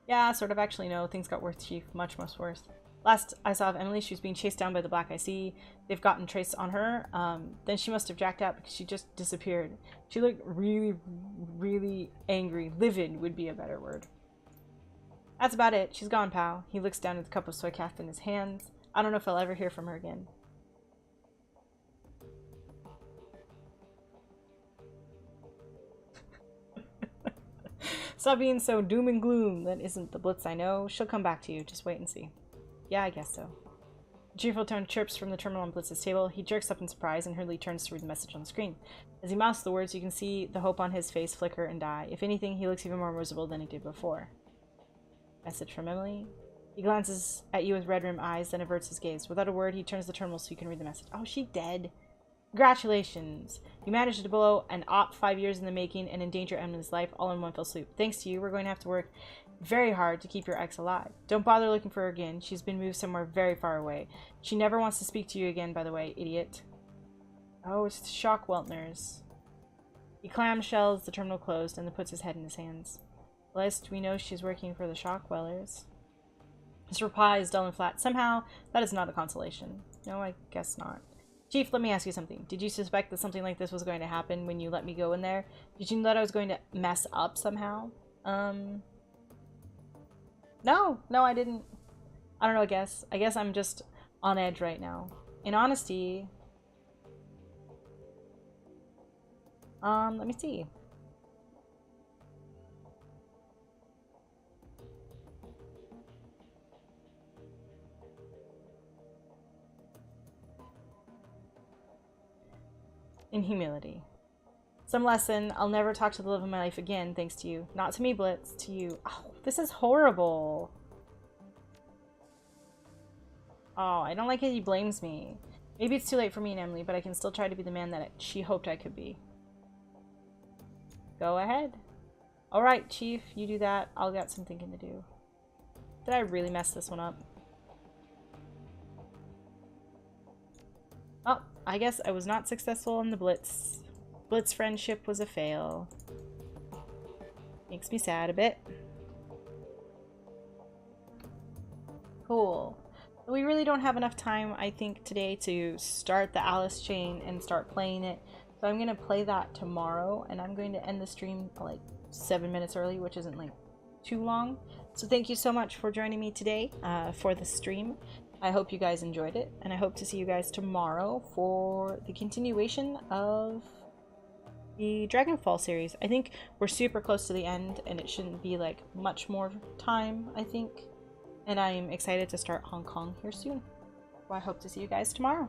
Yeah, sort of. Actually, no. Things got worse, Chief. Much, much worse. Last I saw of Emily, she was being chased down by the Black I See. They've gotten trace on her. Then she must have jacked out because she just disappeared. She looked really, really angry. Livid would be a better word. That's about it. She's gone, pal. He looks down at the cup of soy calf in his hands. I don't know if I'll ever hear from her again. Stop being so doom and gloom. That isn't the Blitz I know. She'll come back to you. Just wait and see. Yeah, I guess so. A cheerful tone chirps from the terminal on Blitz's table. He jerks up in surprise and hurriedly turns to read the message on the screen. As he mouths the words, you can see the hope on his face flicker and die. If anything, he looks even more miserable than he did before. Message from Emily. He glances at you with red-rimmed eyes, then averts his gaze. Without a word, he turns the terminal so you can read the message. Oh, she dead. Congratulations. You managed to blow an op 5 years in the making and endanger Emily's life all in one fell swoop. Thanks to you, we're going to have to work very hard to keep your ex alive. Don't bother looking for her again. She's been moved somewhere very far away. She never wants to speak to you again, by the way, idiot. Oh, it's the Shock Weltners. He clamshells the terminal closed and then puts his head in his hands. Lest we know she's working for the Shock Wellers. His reply is dull and flat. Somehow, that is not a consolation. No, I guess not. Chief, let me ask you something. Did you suspect that something like this was going to happen when you let me go in there? Did you know that I was going to mess up somehow? No, I didn't. I don't know, I guess I'm just on edge right now. In honesty, let me see. In humility. Some lesson. I'll never talk to the love of my life again, thanks to you. Not to me, Blitz. To you. Oh, this is horrible. Oh, I don't like it. He blames me. Maybe it's too late for me and Emily, but I can still try to be the man that she hoped I could be. Go ahead. Alright, Chief. You do that. I'll got some thinking to do. Did I really mess this one up? Oh, I guess I was not successful in the Blitz. Blitz friendship was a fail. Makes me sad a bit. Cool. We really don't have enough time, I think, today to start the Alice chain and start playing it. So I'm going to play that tomorrow, and I'm going to end the stream like 7 minutes early, which isn't like too long. So thank you so much for joining me today for the stream. I hope you guys enjoyed it, and I hope to see you guys tomorrow for the continuation of the Dragonfall series. I think we're super close to the end, and it shouldn't be like much more time, I think. And I'm excited to start Hong Kong here soon. So I hope to see you guys tomorrow.